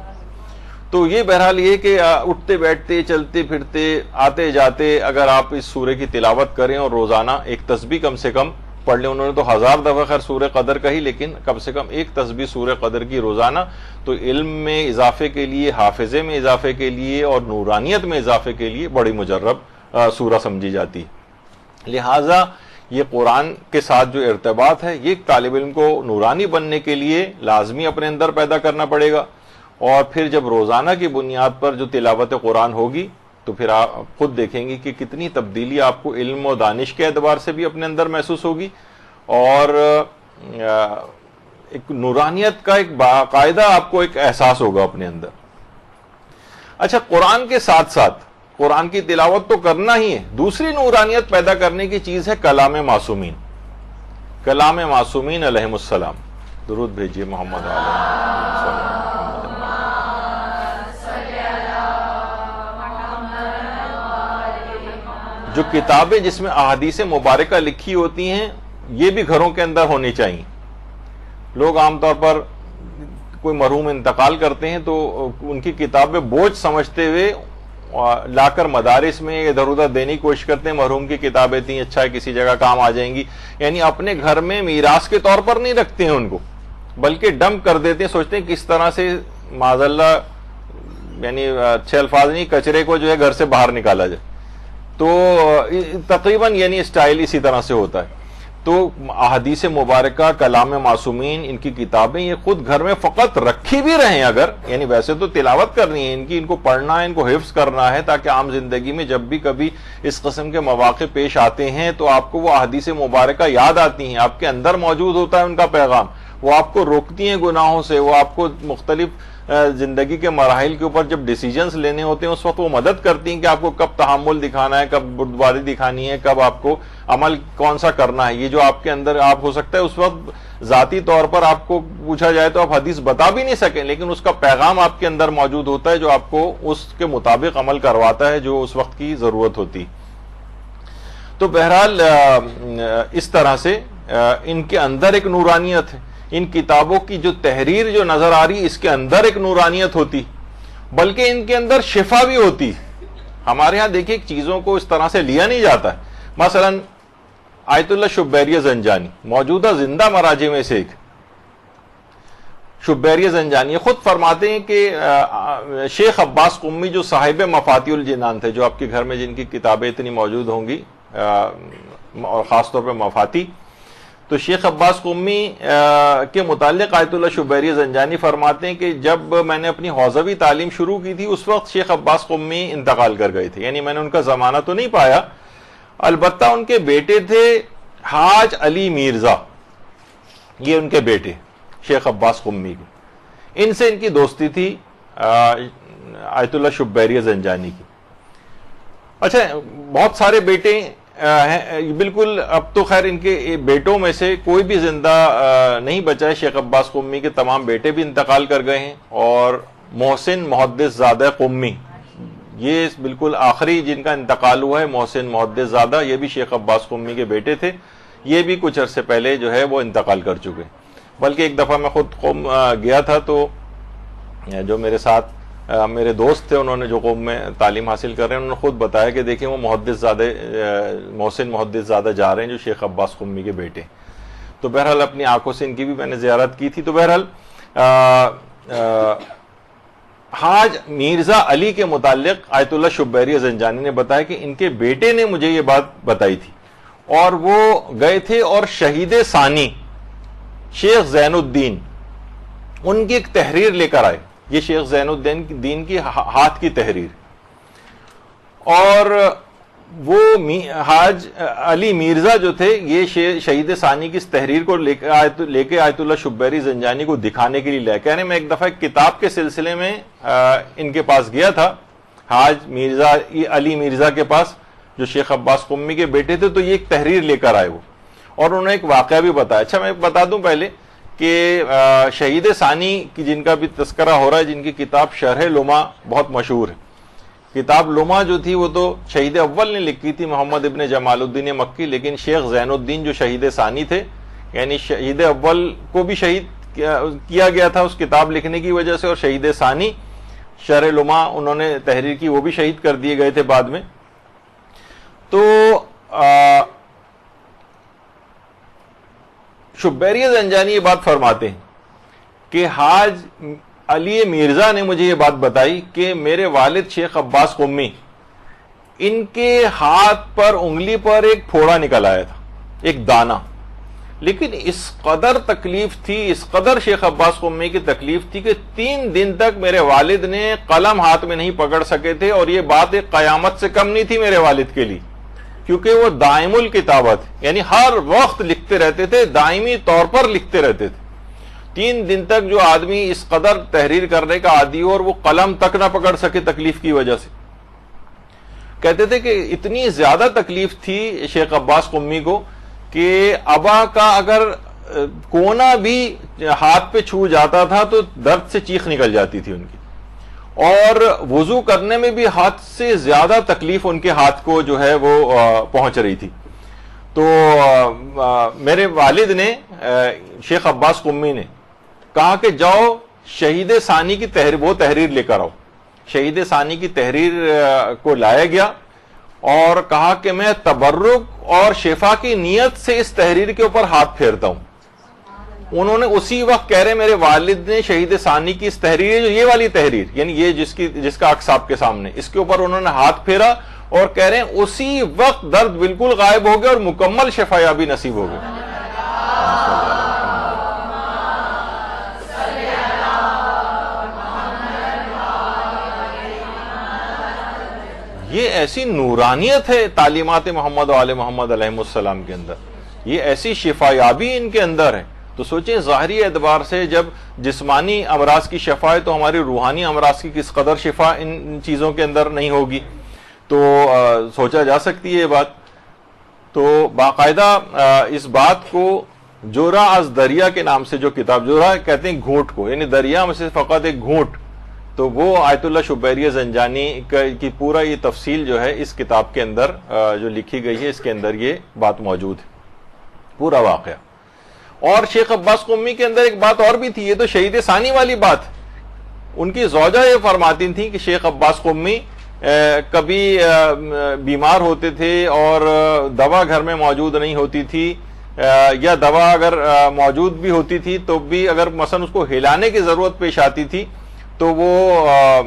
تو یہ بہرحال یہ کہ اٹھتے بیٹھتے، چلتے پھرتے، آتے جاتے اگر آپ اس سورہ کی تلاوت کریں اور روزانہ ایک تسبیح کم سے کم پڑھ لیں. انہوں نے تو 1000 دفعہ خیر سورہ قدر کہی, لیکن کم سے کم ایک تسبیح سورہ قدر کی روزانہ, تو علم میں اضافے کے لیے, حافظے میں اضافے کے لیے اور نورانیت میں اضافے کے لیے بڑی مجرب سورہ سمجھی جاتی. لہٰذا یہ قرآن کے ساتھ جو ارتباط ہے یہ طالب علم کو نورانی بننے کے لیے لازمی اپنے اندر پیدا کرنا پڑے گا. اور پھر جب روزانہ کی بنیاد پر جو تلاوت قرآن ہوگی تو پھر آپ خود دیکھیں گے کہ کتنی تبدیلی آپ کو علم و دانش کے اعتبار سے بھی اپنے اندر محسوس ہوگی, اور ایک نورانیت کا ایک باقاعدہ آپ کو ایک احساس ہوگا اپنے اندر. اچھا, قرآن کے ساتھ ساتھ قرآن کی تلاوت تو کرنا ہی ہے, دوسری نورانیت پیدا کرنے کی چیز ہے کلام معصومین. کلام معصومین علیہم السلام. درود بھیجیے محمد علیہ. جو کتابیں جس میں احادیث مبارکہ لکھی ہوتی ہیں یہ بھی گھروں کے اندر ہونی چاہیے. لوگ عام طور پر کوئی مرحوم انتقال کرتے ہیں تو ان کی کتابیں بوجھ سمجھتے ہوئے لا کر مدارس میں ادھر ادھر دینے کی کوشش کرتے ہیں. مرحوم کی کتابیں تھیں, اچھا ہے کسی جگہ کام آ جائیں گی, یعنی اپنے گھر میں میراث کے طور پر نہیں رکھتے ہیں ان کو, بلکہ ڈمپ کر دیتے ہیں. سوچتے ہیں کس طرح سے معاذ اللہ, یعنی اچھے الفاظ نہیں, کچرے کو جو ہے گھر سے باہر نکالا جائے. تو تقریباً یعنی اسٹائل اسی طرح سے ہوتا ہے. تو احادیث مبارکہ, کلام معصومین, ان کی کتابیں یہ خود گھر میں فقط رکھی بھی رہیں اگر, یعنی ویسے تو تلاوت کرنی ہے ان کی, ان کو پڑھنا ہے, ان کو حفظ کرنا ہے, تاکہ عام زندگی میں جب بھی کبھی اس قسم کے مواقع پیش آتے ہیں تو آپ کو وہ احادیث مبارکہ یاد آتی ہیں, آپ کے اندر موجود ہوتا ہے ان کا پیغام, وہ آپ کو روکتی ہیں گناہوں سے, وہ آپ کو مختلف زندگی کے مراحل کے اوپر جب ڈیسیجنز لینے ہوتے ہیں اس وقت وہ مدد کرتی ہیں کہ آپ کو کب تحمل دکھانا ہے, کب بردباری دکھانی ہے, کب آپ کو عمل کون سا کرنا ہے. یہ جو آپ کے اندر آپ ہو سکتا ہے اس وقت ذاتی طور پر آپ کو پوچھا جائے تو آپ حدیث بتا بھی نہیں سکیں, لیکن اس کا پیغام آپ کے اندر موجود ہوتا ہے جو آپ کو اس کے مطابق عمل کرواتا ہے جو اس وقت کی ضرورت ہوتی. تو بہرحال اس طرح سے ان کے اندر ایک نورانیت ہے. ان کتابوں کی جو تحریر جو نظر آ رہی اس کے اندر ایک نورانیت ہوتی, بلکہ ان کے اندر شفا بھی ہوتی. ہمارے ہاں دیکھیں چیزوں کو اس طرح سے لیا نہیں جاتا ہے. مثلا آیت اللہ شبیری زنجانی موجودہ زندہ مراجع میں سے ایک, شبیری زنجانی خود فرماتے ہیں کہ شیخ عباس قمی جو صاحب مفاتیح الجنان تھے, جو آپ کے گھر میں جن کی کتابیں اتنی موجود ہوں گی اور خاص طور پہ مفاتیح, تو شیخ عباس قمی کے متعلق آیت اللہ شبیری زنجانی فرماتے ہیں کہ جب میں نے اپنی حوزوی تعلیم شروع کی تھی اس وقت شیخ عباس قمی انتقال کر گئے تھے, یعنی میں نے ان کا زمانہ تو نہیں پایا, البتہ ان کے بیٹے تھے حاج علی میرزا, یہ ان کے بیٹے شیخ عباس قمی کے, ان سے ان کی دوستی تھی آیت اللہ شبیری زنجانی کی. اچھا, بہت سارے بیٹے بالکل, اب تو خیر ان کے بیٹوں میں سے کوئی بھی زندہ نہیں بچا ہے. شیخ عباس قمی کے تمام بیٹے بھی انتقال کر گئے ہیں, اور محسن محدث زادہ قمی یہ بالکل آخری جن کا انتقال ہوا ہے, محسن محدث زادہ, یہ بھی شیخ عباس قمی کے بیٹے تھے, یہ بھی کچھ عرصے پہلے جو ہے وہ انتقال کر چکے. بلکہ ایک دفعہ میں خود قوم گیا تھا تو جو میرے ساتھ میرے دوست تھے, انہوں نے جو قوم میں تعلیم حاصل کر رہے ہیں, انہوں نے خود بتایا کہ دیکھیں وہ محدث زادہ محسن محدث زادہ جا رہے ہیں جو شیخ عباس قمی کے بیٹے. تو بہرحال اپنی آنکھوں سے ان کی بھی میں نے زیارت کی تھی. تو بہرحال حاج مرزا علی کے متعلق آیت اللہ شبیری زنجانی نے بتایا کہ ان کے بیٹے نے مجھے یہ بات بتائی تھی, اور وہ گئے تھے اور شہید ثانی شیخ زین الدین ان کی ایک تحریر لے کر آئے. یہ شیخ زین الدین کی ہاتھ کی تحریر, اور وہ حاج علی مرزا جو تھے یہ شہید ثانی کی اس تحریر کو لے کے آیت اللہ شبیری زنجانی کو دکھانے کے لیے لے کے. میں ایک دفعہ ایک کتاب کے سلسلے میں ان کے پاس گیا تھا, حاج مرزا علی مرزا کے پاس جو شیخ عباس قمی کے بیٹے تھے, تو یہ ایک تحریر لے کر آئے وہ, اور انہوں نے ایک واقعہ بھی بتایا. اچھا, میں بتا دوں پہلے کہ شہید ثانی کی جن کا بھی تذکرہ ہو رہا ہے, جن کی کتاب شرح لمع بہت مشہور ہے. کتاب لمع جو تھی وہ تو شہید اول نے لکھی تھی, محمد ابن جمال الدین مکی, لیکن شیخ زین الدین جو شہید ثانی تھے, یعنی شہید اول کو بھی شہید کیا گیا تھا اس کتاب لکھنے کی وجہ سے, اور شہید ثانی شرح لمع انہوں نے تحریر کی, وہ بھی شہید کر دیے گئے تھے بعد میں. تو شبیری زنجانی یہ بات فرماتے ہیں کہ حاج علی مرزا نے مجھے یہ بات بتائی کہ میرے والد شیخ عباس قمی، ان کے ہاتھ پر انگلی پر ایک پھوڑا نکل آیا تھا، ایک دانہ، لیکن اس قدر تکلیف تھی، اس قدر شیخ عباس قمی کی تکلیف تھی کہ 3 دن تک میرے والد نے قلم ہاتھ میں نہیں پکڑ سکے تھے، اور یہ بات ایک قیامت سے کم نہیں تھی میرے والد کے لیے، کیونکہ وہ دائم الکتابت، یعنی ہر وقت لکھتے رہتے تھے، دائمی طور پر لکھتے رہتے تھے۔ 3 دن تک جو آدمی اس قدر تحریر کرنے کا عادی ہو اور وہ قلم تک نہ پکڑ سکے تکلیف کی وجہ سے، کہتے تھے کہ اتنی زیادہ تکلیف تھی شیخ عباس قمی کو کہ ابا کا اگر کونا بھی ہاتھ پہ چھو جاتا تھا تو درد سے چیخ نکل جاتی تھی ان کی، اور وضو کرنے میں بھی حد سے زیادہ تکلیف ان کے ہاتھ کو جو ہے وہ پہنچ رہی تھی۔ تو میرے والد نے، شیخ عباس قمی نے کہا کہ جاؤ شہید ثانی کی وہ تحریر لے کر آؤ۔ شہید ثانی کی تحریر کو لایا گیا اور کہا کہ میں تبرک اور شفا کی نیت سے اس تحریر کے اوپر ہاتھ پھیرتا ہوں۔ انہوں نے اسی وقت کہہ رہے میرے والد نے شہید ثانی کی اس تحریر، جو یہ والی تحریر، یعنی یہ جس کا عکس آپ کے سامنے، اس کے اوپر انہوں نے ہاتھ پھیرا اور کہہ رہے ہیں اسی وقت درد بالکل غائب ہو گیا اور مکمل شفا یابی نصیب ہو گئی۔ یہ ایسی نورانیت ہے تعلیمات محمد و آل محمد علیہ السلام کے اندر، یہ ایسی شفا یابی ان کے اندر ہے۔ تو سوچیں ظاہری اعتبار سے جب جسمانی امراض کی شفا ہے تو ہماری روحانی امراض کی کس قدر شفا ان چیزوں کے اندر نہیں ہوگی، تو سوچا جا سکتی ہے یہ بات۔ تو باقاعدہ اس بات کو جورا از دریا کے نام سے جو کتاب، جورا کہتے ہیں گھونٹ کو، یعنی دریا میں سے فقط ایک گھونٹ، تو وہ آیت اللہ شبیری زنجانی کی پورا یہ تفصیل جو ہے اس کتاب کے اندر جو لکھی گئی ہے، اس کے اندر یہ بات موجود ہے، پورا واقعہ۔ اور شیخ عباس قمی کے اندر ایک بات اور بھی تھی، یہ تو شہید ثانی والی بات، ان کی زوجہ یہ فرماتی تھی کہ شیخ عباس قمی کبھی بیمار ہوتے تھے اور دوا گھر میں موجود نہیں ہوتی تھی، یا دوا اگر موجود بھی ہوتی تھی تو بھی اگر مثلا اس کو ہلانے کی ضرورت پیش آتی تھی تو وہ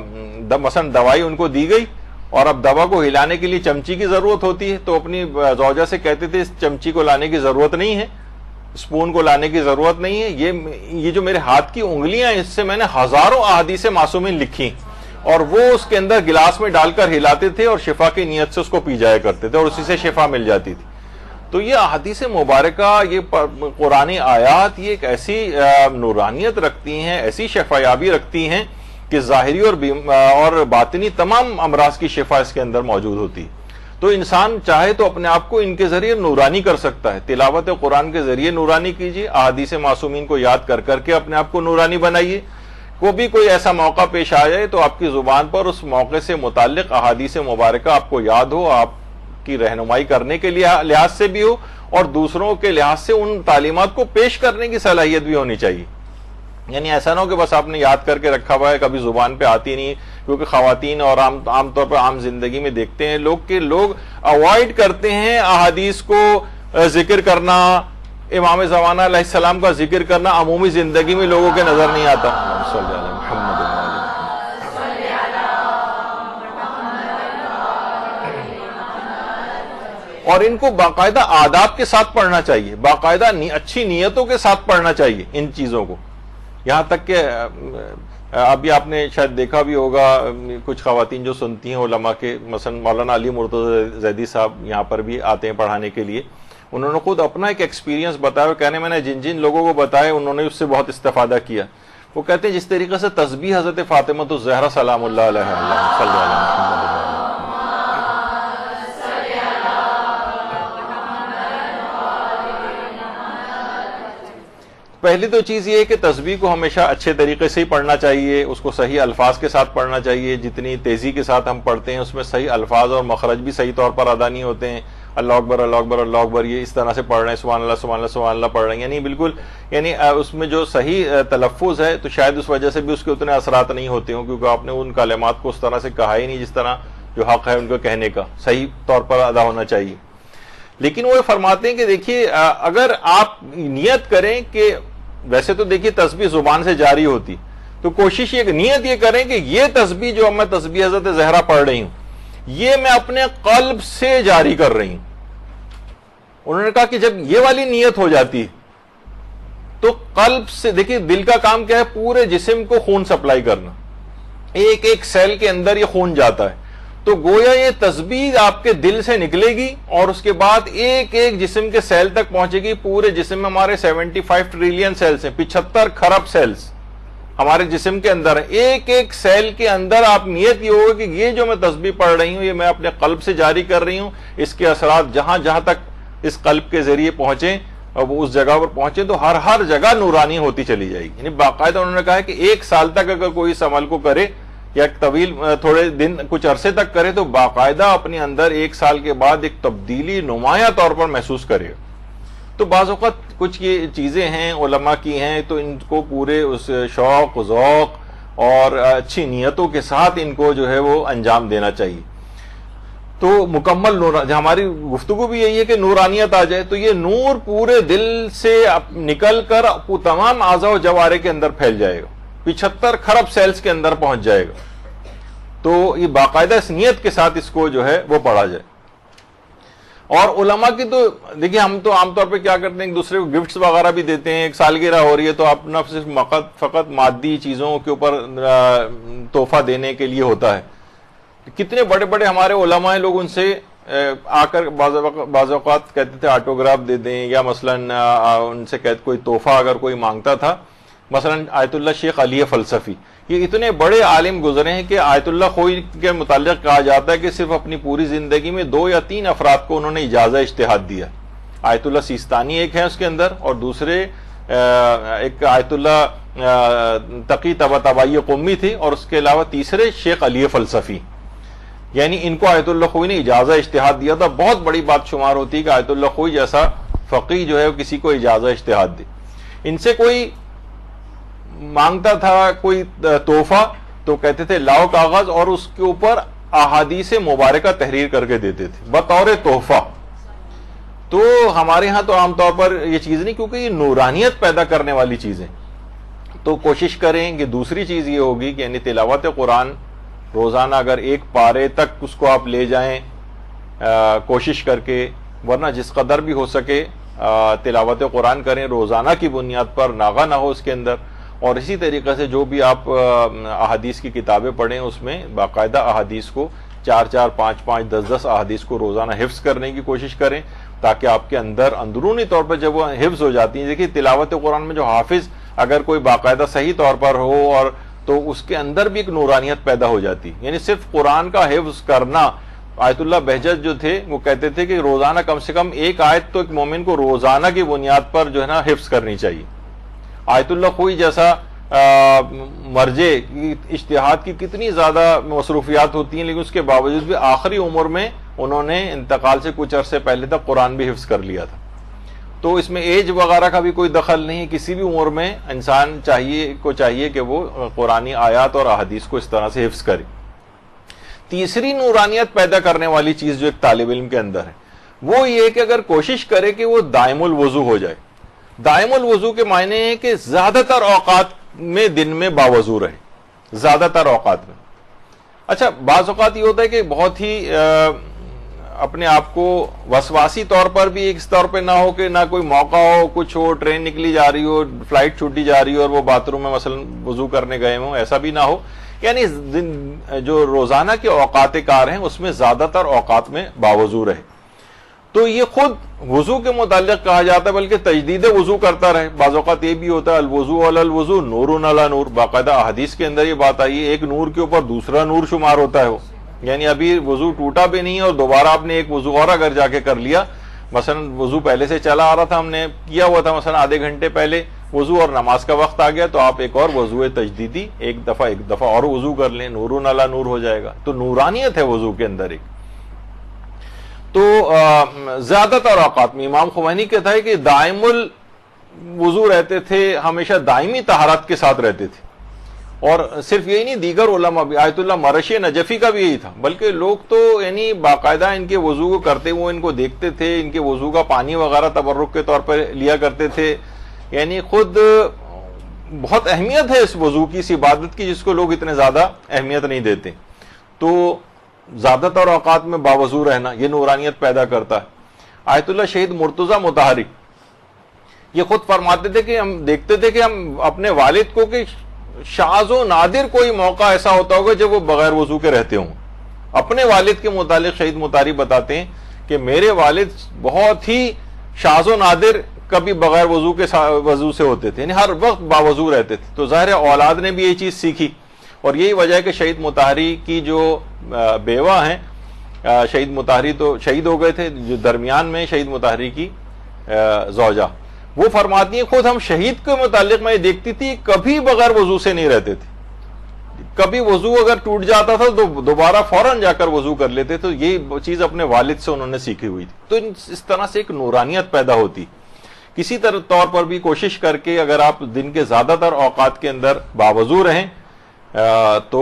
مثلا دوائی ان کو دی گئی، اور اب دوا کو ہلانے کے لیے چمچی کی ضرورت ہوتی ہے تو اپنی زوجہ سے کہتے تھے اس چمچی کو لانے کی ضرورت نہیں ہے، اسپون کو لانے کی ضرورت نہیں ہے، یہ جو میرے ہاتھ کی انگلیاں اس سے میں نے ہزاروں احادیث معصومین لکھی، اور وہ اس کے اندر گلاس میں ڈال کر ہلاتے تھے اور شفا کی نیت سے اس کو پی جایا کرتے تھے اور اسی سے شفا مل جاتی تھی۔ تو یہ احادیث مبارکہ، یہ قرآنی آیات، یہ ایک ایسی نورانیت رکھتی ہیں، ایسی شفا یابی رکھتی ہیں کہ ظاہری اور باطنی تمام امراض کی شفا اس کے اندر موجود ہوتی ہے۔ تو انسان چاہے تو اپنے آپ کو ان کے ذریعے نورانی کر سکتا ہے، تلاوت قرآن کے ذریعے نورانی کیجیے، احادیث معصومین کو یاد کر کر کے اپنے آپ کو نورانی بنائیے۔ کوئی ایسا موقع پیش آ جائے تو آپ کی زبان پر اس موقع سے متعلق احادیث مبارکہ آپ کو یاد ہو، آپ کی رہنمائی کرنے کے لحاظ سے بھی ہو، اور دوسروں کے لحاظ سے ان تعلیمات کو پیش کرنے کی صلاحیت بھی ہونی چاہیے۔ یعنی ایسا نہ ہو کہ بس آپ نے یاد کر کے رکھا ہوا ہے، کبھی زبان پہ آتی نہیں، کیونکہ خواتین اور عام طور پر عام زندگی میں دیکھتے ہیں لوگ اوائڈ کرتے ہیں احادیث کو ذکر کرنا، امام زمانہ علیہ السلام کا ذکر کرنا عمومی زندگی میں لوگوں کے نظر نہیں آتا۔ اور ان کو باقاعدہ آداب کے ساتھ پڑھنا چاہیے، باقاعدہ اچھی نیتوں کے ساتھ پڑھنا چاہیے ان چیزوں کو، یہاں تک کہ ابھی آپ نے شاید دیکھا بھی ہوگا کچھ خواتین جو سنتی ہیں علماء کے، مثلا مولانا علی مرتضی زیدی صاحب یہاں پر بھی آتے ہیں پڑھانے کے لیے، انہوں نے خود اپنا ایک ایکسپیرینس بتایا، اور کہنے میں نے جن لوگوں کو بتایا انہوں نے اس سے بہت استفادہ کیا۔ وہ کہتے ہیں جس طریقے سے تسبیح حضرت فاطمہ الزہرا سلام اللہ علیہ صلی اللہ علیہ وسلم، پہلی تو چیز یہ ہے کہ تسبیح کو ہمیشہ اچھے طریقے سے ہی پڑھنا چاہیے، اس کو صحیح الفاظ کے ساتھ پڑھنا چاہیے، جتنی تیزی کے ساتھ ہم پڑھتے ہیں اس میں صحیح الفاظ اور مخرج بھی صحیح طور پر ادا نہیں ہوتے ہیں۔ اللہ اکبر اللہ اکبر اللہ اکبر یہ اس طرح سے پڑھ رہے ہیں، سبحان اللہ سبحان اللہ سبحان اللہ پڑھ رہے ہیں، یعنی بالکل اس میں جو صحیح تلفظ ہے تو شاید اس وجہ سے بھی اس کے اتنے اثرات نہیں ہوتے ہوں، کیونکہ آپ نے ان کلمات کو اس طرح سے کہا ہی نہیں جس طرح جو حق ہے ان کو کہنے کا صحیح طور پر ادا ہونا چاہیے۔ لیکن وہ فرماتے ہیں کہ دیکھیے اگر آپ نیت کریں کہ ویسے تو دیکھیے تسبیح زبان سے جاری ہوتی، تو کوشش یہ نیت یہ کریں کہ یہ تسبیح جو میں تسبیح حضرت زہرا پڑھ رہی ہوں یہ میں اپنے قلب سے جاری کر رہی ہوں۔ انہوں نے کہا کہ جب یہ والی نیت ہو جاتی تو قلب سے، دیکھیے دل کا کام کیا ہے، پورے جسم کو خون سپلائی کرنا، ایک ایک سیل کے اندر یہ خون جاتا ہے، تو گویا یہ تسبیح آپ کے دل سے نکلے گی اور اس کے بعد ایک ایک جسم کے سیل تک پہنچے گی۔ پورے جسم میں ہمارے 75 ٹریلین سیلز ہیں، 75 خرب سیلز ہمارے جسم کے اندر ہیں، ایک ایک سیل کے اندر آپ نیت یہ ہوگا کہ یہ جو میں تسبیح پڑھ رہی ہوں یہ میں اپنے قلب سے جاری کر رہی ہوں، اس کے اثرات جہاں جہاں تک اس قلب کے ذریعے پہنچیں اور وہ اس جگہ پر پہنچیں تو ہر جگہ نورانی ہوتی چلی جائے گی۔ یعنی باقاعدہ انہوں نے کہا ہے کہ 1 سال تک اگر کوئی اس عمل کو کرے یا طویل تھوڑے دن کچھ عرصے تک کرے تو باقاعدہ اپنے اندر 1 سال کے بعد ایک تبدیلی نمایاں طور پر محسوس کرے گا۔ تو بعض اوقات کچھ یہ چیزیں ہیں علماء کی ہیں تو ان کو پورے اس شوق ذوق اور اچھی نیتوں کے ساتھ ان کو جو ہے وہ انجام دینا چاہیے۔ تو مکمل نور، ہماری گفتگو بھی یہی ہے کہ نورانیت آ جائے تو یہ نور پورے دل سے نکل کر تمام اعضاء و جوارح کے اندر پھیل جائے گا، 75 خرب سیلز کے اندر پہنچ جائے گا۔ تو یہ باقاعدہ اس نیت کے ساتھ اس کو جو ہے وہ پڑھا جائے۔ اور علماء کی تو دیکھیے ہم تو عام طور پہ کیا کرتے ہیں، ایک دوسرے کو گفٹس وغیرہ بھی دیتے ہیں، ایک سالگرہ ہو رہی ہے تو اپنا صرف فقط مادی چیزوں کے اوپر تحفہ دینے کے لیے ہوتا ہے۔ کتنے بڑے بڑے ہمارے علماء ہیں، لوگ ان سے آ کر بعض اوقات کہتے تھے آٹوگراف دے دیں، یا مثلا ان سے کہتے کوئی تحفہ اگر کوئی مانگتا تھا، مثلا آیت اللہ شیخ علی فلسفی، یہ اتنے بڑے عالم گزرے ہیں کہ آیت اللہ خوئی کے متعلق کہا جاتا ہے کہ صرف اپنی پوری زندگی میں 2 یا 3 افراد کو انہوں نے اجازہ اجتہاد دیا۔ آیت اللہ سیستانی ایک ہے اس کے اندر، اور دوسرے ایک آیت اللہ تقی طباطبائی قومی تھی، اور اس کے علاوہ تیسرے شیخ علی فلسفی، یعنی ان کو آیت اللہ خوئی نے اجازہ اجتہاد دیا تھا۔ بہت بڑی بات شمار ہوتی ہے کہ آیت اللہ خوئی جیسا فقیہ جو ہے کسی کو اجازہ اجتہاد دے۔ ان سے کوئی مانگتا تھا کوئی تحفہ تو کہتے تھے لاؤ کاغذ، اور اس کے اوپر احادیث مبارکہ تحریر کر کے دیتے تھے بطور تحفہ۔ تو ہمارے ہاں تو عام طور پر یہ چیز نہیں، کیونکہ یہ نورانیت پیدا کرنے والی چیزیں، تو کوشش کریں کہ دوسری چیز یہ ہوگی کہ یعنی تلاوت قرآن روزانہ اگر 1 پارے تک اس کو آپ لے جائیں کوشش کر کے، ورنہ جس قدر بھی ہو سکے تلاوت قرآن کریں روزانہ کی بنیاد پر، ناغہ نہ ہو اس کے اندر۔ اور اسی طریقے سے جو بھی آپ احادیث کی کتابیں پڑھیں اس میں باقاعدہ احادیث کو 4 5 5 10 احادیث کو روزانہ حفظ کرنے کی کوشش کریں، تاکہ آپ کے اندر اندرونی طور پر جب وہ حفظ ہو جاتی ہیں، دیکھیے تلاوت قرآن میں جو حافظ اگر کوئی باقاعدہ صحیح طور پر ہو اور تو اس کے اندر بھی ایک نورانیت پیدا ہو جاتی، یعنی صرف قرآن کا حفظ کرنا۔ آیت اللہ بہجت جو تھے وہ کہتے تھے کہ روزانہ کم سے کم 1 آیت تو ایک مومن کو روزانہ کی بنیاد پر جو ہے نا حفظ کرنی چاہیے۔ آیت اللہ خوئی جیسا مرجع اجتہاد کی کتنی زیادہ مصروفیات ہوتی ہیں، لیکن اس کے باوجود بھی آخری عمر میں انہوں نے انتقال سے کچھ عرصے پہلے تک قرآن بھی حفظ کر لیا تھا۔ تو اس میں ایج وغیرہ کا بھی کوئی دخل نہیں، کسی بھی عمر میں انسان چاہیے کہ وہ قرآنی آیات اور احادیث کو اس طرح سے حفظ کرے۔ تیسری نورانیت پیدا کرنے والی چیز جو ایک طالب علم کے اندر ہے وہ یہ کہ اگر کوشش کرے کہ وہ دائم الوضو ہو جائے۔ دائم الوضو کے معنی ہے کہ زیادہ تر اوقات میں دن میں باوضو رہے، زیادہ تر اوقات میں۔ اچھا بعض اوقات یہ ہوتا ہے کہ بہت ہی اپنے آپ کو وسواسی طور پر بھی اس طور پہ نہ ہو کہ نہ کوئی موقع ہو، کچھ ہو، ٹرین نکلی جا رہی ہو، فلائٹ چھوٹی جا رہی ہو اور وہ باتھ روم میں مثلا وضو کرنے گئے ہوں، ایسا بھی نہ ہو، یعنی جو روزانہ کے اوقات کار ہیں اس میں زیادہ تر اوقات میں باوضو رہے۔ تو یہ خود وضو کے متعلق کہا جاتا ہے، بلکہ تجدید وضو کرتا رہے۔ بعض اوقات یہ بھی ہوتا ہے الوضو علی الوضو نور علی نور، باقاعدہ حدیث کے اندر یہ بات آئی ہے، ایک نور کے اوپر دوسرا نور شمار ہوتا ہے وہ، یعنی ابھی وضو ٹوٹا بھی نہیں ہے اور دوبارہ آپ نے ایک وضو اور اگر جا کے کر لیا، مثلا وضو پہلے سے چلا آ رہا تھا، ہم نے کیا ہوا تھا مثلا آدھے گھنٹے پہلے وضو اور نماز کا وقت آ گیا تو آپ ایک اور وضو تجدیدی ایک دفعہ اور وضو کر لیں، نور علی نور ہو جائے گا۔ تو نورانیت ہے وضو کے اندر ایک۔ تو زیادہ تر اوقات میں امام خمینی کہتا ہے کہ دائم الوضو رہتے تھے، ہمیشہ دائمی طہارت کے ساتھ رہتے تھے، اور صرف یہی نہیں، دیگر علماء بھی، آیت اللہ مرشی نجفی کا بھی یہی تھا، بلکہ لوگ تو یعنی باقاعدہ ان کے وضو کو کرتے ہوئے ان کو دیکھتے تھے، ان کے وضو کا پانی وغیرہ تبرک کے طور پر لیا کرتے تھے. یعنی خود بہت اہمیت ہے اس وضو کی، اس عبادت کی، جس کو لوگ اتنے زیادہ اہمیت نہیں دیتے. تو زیادہ تر اوقات میں باوضو رہنا یہ نورانیت پیدا کرتا ہے. آیت اللہ شہید مرتضی مطہری یہ خود فرماتے تھے کہ ہم دیکھتے تھے کہ ہم اپنے والد کو کہ شاذ و نادر کوئی موقع ایسا ہوتا ہوگا جب وہ بغیر وضو کے رہتے ہوں. اپنے والد کے متعلق شہید مطہری بتاتے ہیں کہ میرے والد بہت ہی شاذ و نادر کبھی بغیر وضو سے ہوتے تھے، یعنی ہر وقت باوضو رہتے تھے. تو ظاہر اولاد نے بھی یہ چیز سیکھی، اور یہی وجہ ہے کہ شہید مطہری کی جو بیوہ ہیں، شہید مطہری تو شہید ہو گئے تھے، جو درمیان میں شہید مطہری کی زوجہ، وہ فرماتی ہیں خود ہم شہید کے متعلق میں یہ دیکھتی تھی کبھی بغیر وضو سے نہیں رہتے تھے. کبھی وضو اگر ٹوٹ جاتا تھا تو دوبارہ فوراً جا کر وضو کر لیتے. تو یہ چیز اپنے والد سے انہوں نے سیکھی ہوئی تھی. تو اس طرح سے ایک نورانیت پیدا ہوتی. کسی طور پر بھی کوشش کر کے اگر آپ دن کے زیادہ تر اوقات کے اندر باوضو رہیں. تو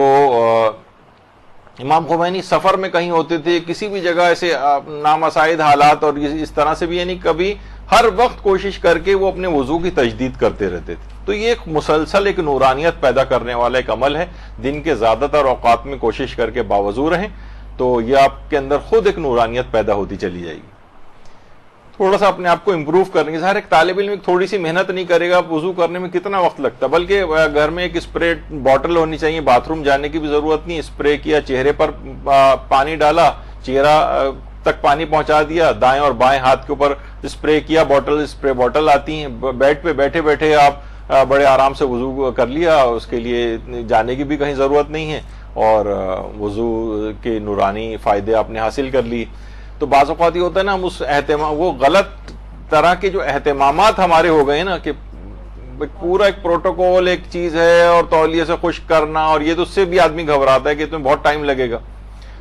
امام خمینی سفر میں کہیں ہوتے تھے، کسی بھی جگہ ایسے نامساعد حالات اور اس طرح سے بھی، یعنی کبھی ہر وقت کوشش کر کے وہ اپنے وضو کی تجدید کرتے رہتے تھے. تو یہ ایک مسلسل ایک نورانیت پیدا کرنے والا ایک عمل ہے. دن کے زیادہ تر اوقات میں کوشش کر کے باوضو رہیں تو یہ آپ کے اندر خود ایک نورانیت پیدا ہوتی چلی جائے گی. تھوڑا سا اپنے آپ کو امپروو کرنے کی، ظاہر ایک طالب علم تھوڑی سی محنت نہیں کرے گا، وضو کرنے میں کتنا وقت لگتا ہے، بلکہ گھر میں ایک اسپرے بوٹل ہونی چاہیے، باتھ روم جانے کی بھی ضرورت نہیں. اسپرے کیا، چہرے پر پانی ڈالا، چہرہ تک پانی پہنچا دیا، دائیں اور بائیں ہاتھ کے اوپر اسپرے کیا، اسپرے بوٹل آتی ہیں، بیڈ پہ بیٹھے بیٹھے آپ بڑے آرام سے وضو کر لیا. اس کے لیے جانے کی بھی کہیں ضرورت نہیں ہے، اور وضو کے نورانی فائدے آپ نے حاصل کر لی. تو بعض اوقات یہ ہوتا ہے نا، ہم اس وہ غلط طرح کے جو اہتمامات ہمارے ہو گئے ہیں نا، کہ پورا ایک پروٹوکول ایک چیز ہے، اور تولیے سے خشک کرنا، اور یہ تو اس سے بھی آدمی گھبراتا ہے کہ تمہیں بہت ٹائم لگے گا.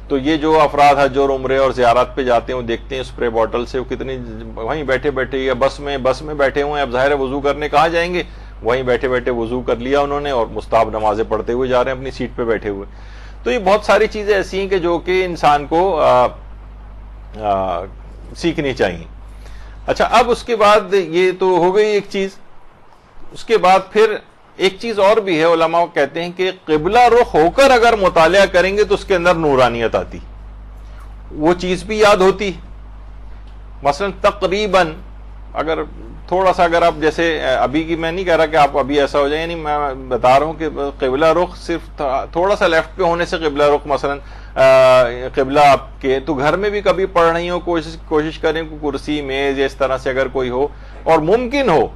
تو یہ جو افراد حج اور عمرے اور زیارات پہ جاتے ہیں، وہ دیکھتے ہیں اسپرے بوٹل سے، وہ کتنی وہیں بیٹھے بیٹھے یا بس میں بیٹھے ہوئے ہیں. اب ظاہر ہے وضو کرنے کہاں جائیں گے، وہیں بیٹھے بیٹھے وضو کر لیا انہوں نے، اور مستحب نمازیں پڑھتے ہوئے جا رہے ہیں اپنی سیٹ پہ بیٹھے ہوئے. تو یہ بہت ساری چیزیں ایسی ہیں کہ جو کہ انسان کو سیکھنی چاہیے. اچھا، اب اس کے بعد یہ تو ہو گئی ایک چیز. اس کے بعد پھر ایک چیز اور بھی ہے، علماء کہتے ہیں کہ قبلہ رخ ہو کر اگر مطالعہ کریں گے تو اس کے اندر نورانیت آتی، وہ چیز بھی یاد ہوتی. مثلا تقریباً اگر آپ جیسے ابھی کی، میں نہیں کہہ رہا کہ آپ ابھی ایسا ہو جائے، یعنی میں بتا رہا ہوں کہ قبلہ رخ صرف تھوڑا سا لیفٹ پہ ہونے سے قبلہ رخ، مثلا قبلہ آپ کے تو گھر میں بھی کبھی پڑھ رہی ہو، کوشش کریں کہ کرسی میز یا اس طرح سے اگر کوئی ہو، اور ممکن ہو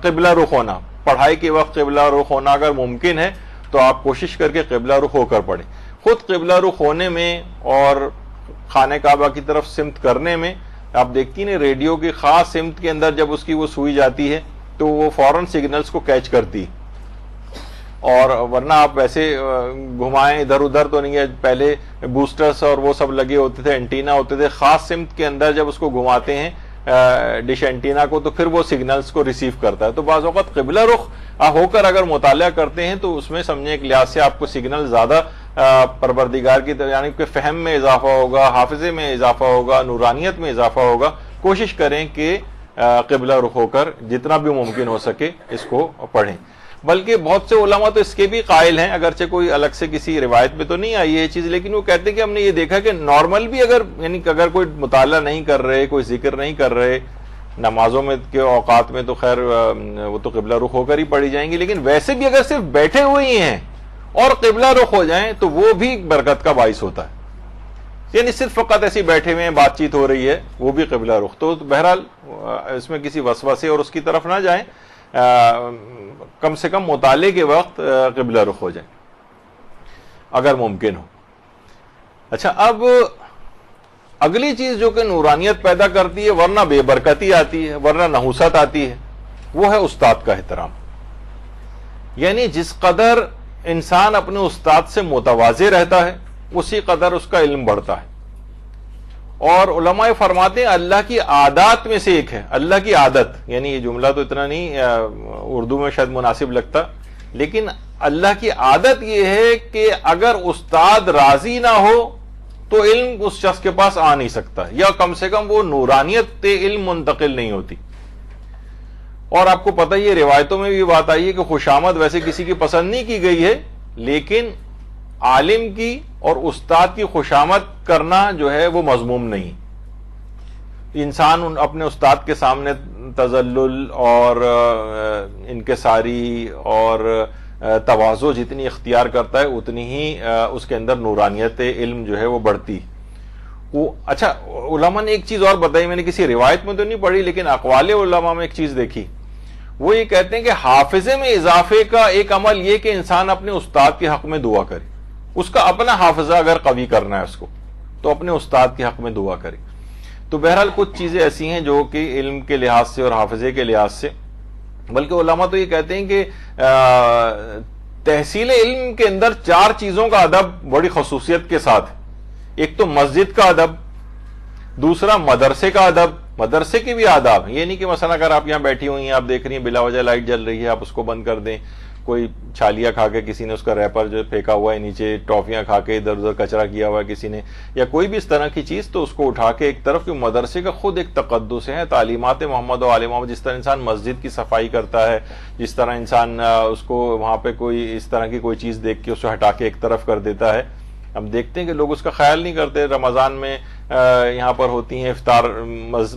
قبلہ رخ ہونا، پڑھائی کے وقت قبلہ رخ ہونا اگر ممکن ہے تو آپ کوشش کر کے قبلہ رخ ہو کر پڑھیں. خود قبلہ رخ ہونے میں اور خانہ کعبہ کی طرف سمت کرنے میں، آپ دیکھتی ہیں ریڈیو کی خاص سمت کے اندر جب اس کی وہ سوئی جاتی ہے تو وہ فوراً سگنلز کو کیچ کرتی، اور ورنہ آپ ویسے گھمائیں ادھر ادھر تو نہیں ہے. پہلے بوسٹرز اور وہ سب لگے ہوتے تھے، اینٹینا ہوتے تھے، خاص سمت کے اندر جب اس کو گھماتے ہیں ڈش اینٹینا کو تو پھر وہ سگنلز کو ریسیو کرتا ہے. تو بعض اوقات قبلہ رخ ہو کر اگر مطالعہ کرتے ہیں تو اس میں سمجھیں ایک لحاظ سے آپ کو سگنل زیادہ پروردگار کی طرف، یعنی کہ فہم میں اضافہ ہوگا، حافظے میں اضافہ ہوگا، نورانیت میں اضافہ ہوگا. کوشش کریں کہ قبلہ رخ ہو کر جتنا بھی ممکن ہو سکے اس کو پڑھیں. بلکہ بہت سے علماء تو اس کے بھی قائل ہیں، اگرچہ کوئی الگ سے کسی روایت میں تو نہیں آئی یہ چیز، لیکن وہ کہتے ہیں کہ ہم نے یہ دیکھا کہ نارمل بھی اگر کوئی مطالعہ نہیں کر رہے، کوئی ذکر نہیں کر رہے نمازوں میں کے اوقات میں، تو خیر وہ تو قبلہ رخ ہو کر ہی پڑھی جائیں گی. لیکن ویسے بھی اگر صرف بیٹھے ہوئے ہی ہیں اور قبلہ رخ ہو جائیں تو وہ بھی برکت کا باعث ہوتا ہے. یعنی صرف فقط ایسی بیٹھے ہوئے ہیں، بات چیت ہو رہی ہے، وہ بھی قبلہ رخ. تو بہرحال اس میں کسی وسوسے اور اس کی طرف نہ جائیں، کم سے کم مطالعے کے وقت قبلہ رخ ہو جائیں اگر ممکن ہو. اچھا، اب اگلی چیز جو کہ نورانیت پیدا کرتی ہے، ورنہ بے برکتی آتی ہے، ورنہ نحوست آتی ہے، وہ ہے استاد کا احترام. یعنی جس قدر انسان اپنے استاد سے متواضع رہتا ہے اسی قدر اس کا علم بڑھتا ہے. اور علماء فرماتے ہیں اللہ کی عادات میں سے ایک ہے، اللہ کی عادت، یعنی یہ جملہ تو اتنا نہیں اردو میں شاید مناسب لگتا، لیکن اللہ کی عادت یہ ہے کہ اگر استاد راضی نہ ہو تو علم اس شخص کے پاس آ نہیں سکتا، یا کم سے کم وہ نورانیت علم منتقل نہیں ہوتی۔ اور آپ کو پتہ یہ روایتوں میں بھی بات آئی ہے کہ خوشامد ویسے کسی کی پسند نہیں کی گئی ہے، لیکن عالم کی اور استاد کی خوشامد کرنا جو ہے وہ مذموم نہیں۔ انسان اپنے استاد کے سامنے تذلل اور انکساری اور تواضع جتنی اختیار کرتا ہے اتنی ہی اس کے اندر نورانیت علم جو ہے وہ بڑھتی۔ اچھا، علماء نے ایک چیز اور بتائی، میں نے کسی روایت میں تو نہیں پڑھی لیکن اقوال علماء میں ایک چیز دیکھی، وہ یہ کہتے ہیں کہ حافظے میں اضافے کا ایک عمل یہ کہ انسان اپنے استاد کے حق میں دعا کرے، اس کا اپنا حافظہ اگر قوی کرنا ہے اس کو تو اپنے استاد کے حق میں دعا کرے۔ تو بہرحال کچھ چیزیں ایسی ہیں جو کہ علم کے لحاظ سے اور حافظے کے لحاظ سے، بلکہ علماء تو یہ کہتے ہیں کہ تحصیل علم کے اندر 4 چیزوں کا ادب بڑی خصوصیت کے ساتھ، ایک تو مسجد کا ادب، دوسرا مدرسے کا ادب، مدرسے کے بھی آداب، یہ نہیں کہ مثلا اگر آپ یہاں بیٹھی ہوئی ہیں، آپ دیکھ رہی ہیں بلا وجہ لائٹ جل رہی ہے، آپ اس کو بند کر دیں، کوئی چھالیاں کھا کے کسی نے اس کا ریپر جو پھینکا ہوا ہے نیچے، ٹافیاں کھا کے ادھر ادھر کچرا کیا ہوا ہے کسی نے، یا کوئی بھی اس طرح کی چیز، تو اس کو اٹھا کے ایک طرف، کہ مدرسے کا خود ایک تقدس ہے، تعلیمات محمد و آل محمد، جس طرح انسان مسجد کی صفائی کرتا ہے، جس طرح انسان اس کو وہاں پہ کوئی اس طرح کی کوئی چیز دیکھ کے اس کو ہٹا کے ایک طرف کر دیتا ہے۔ ہم دیکھتے ہیں کہ لوگ اس کا خیال نہیں کرتے، رمضان میں یہاں پر ہوتی ہیں افطار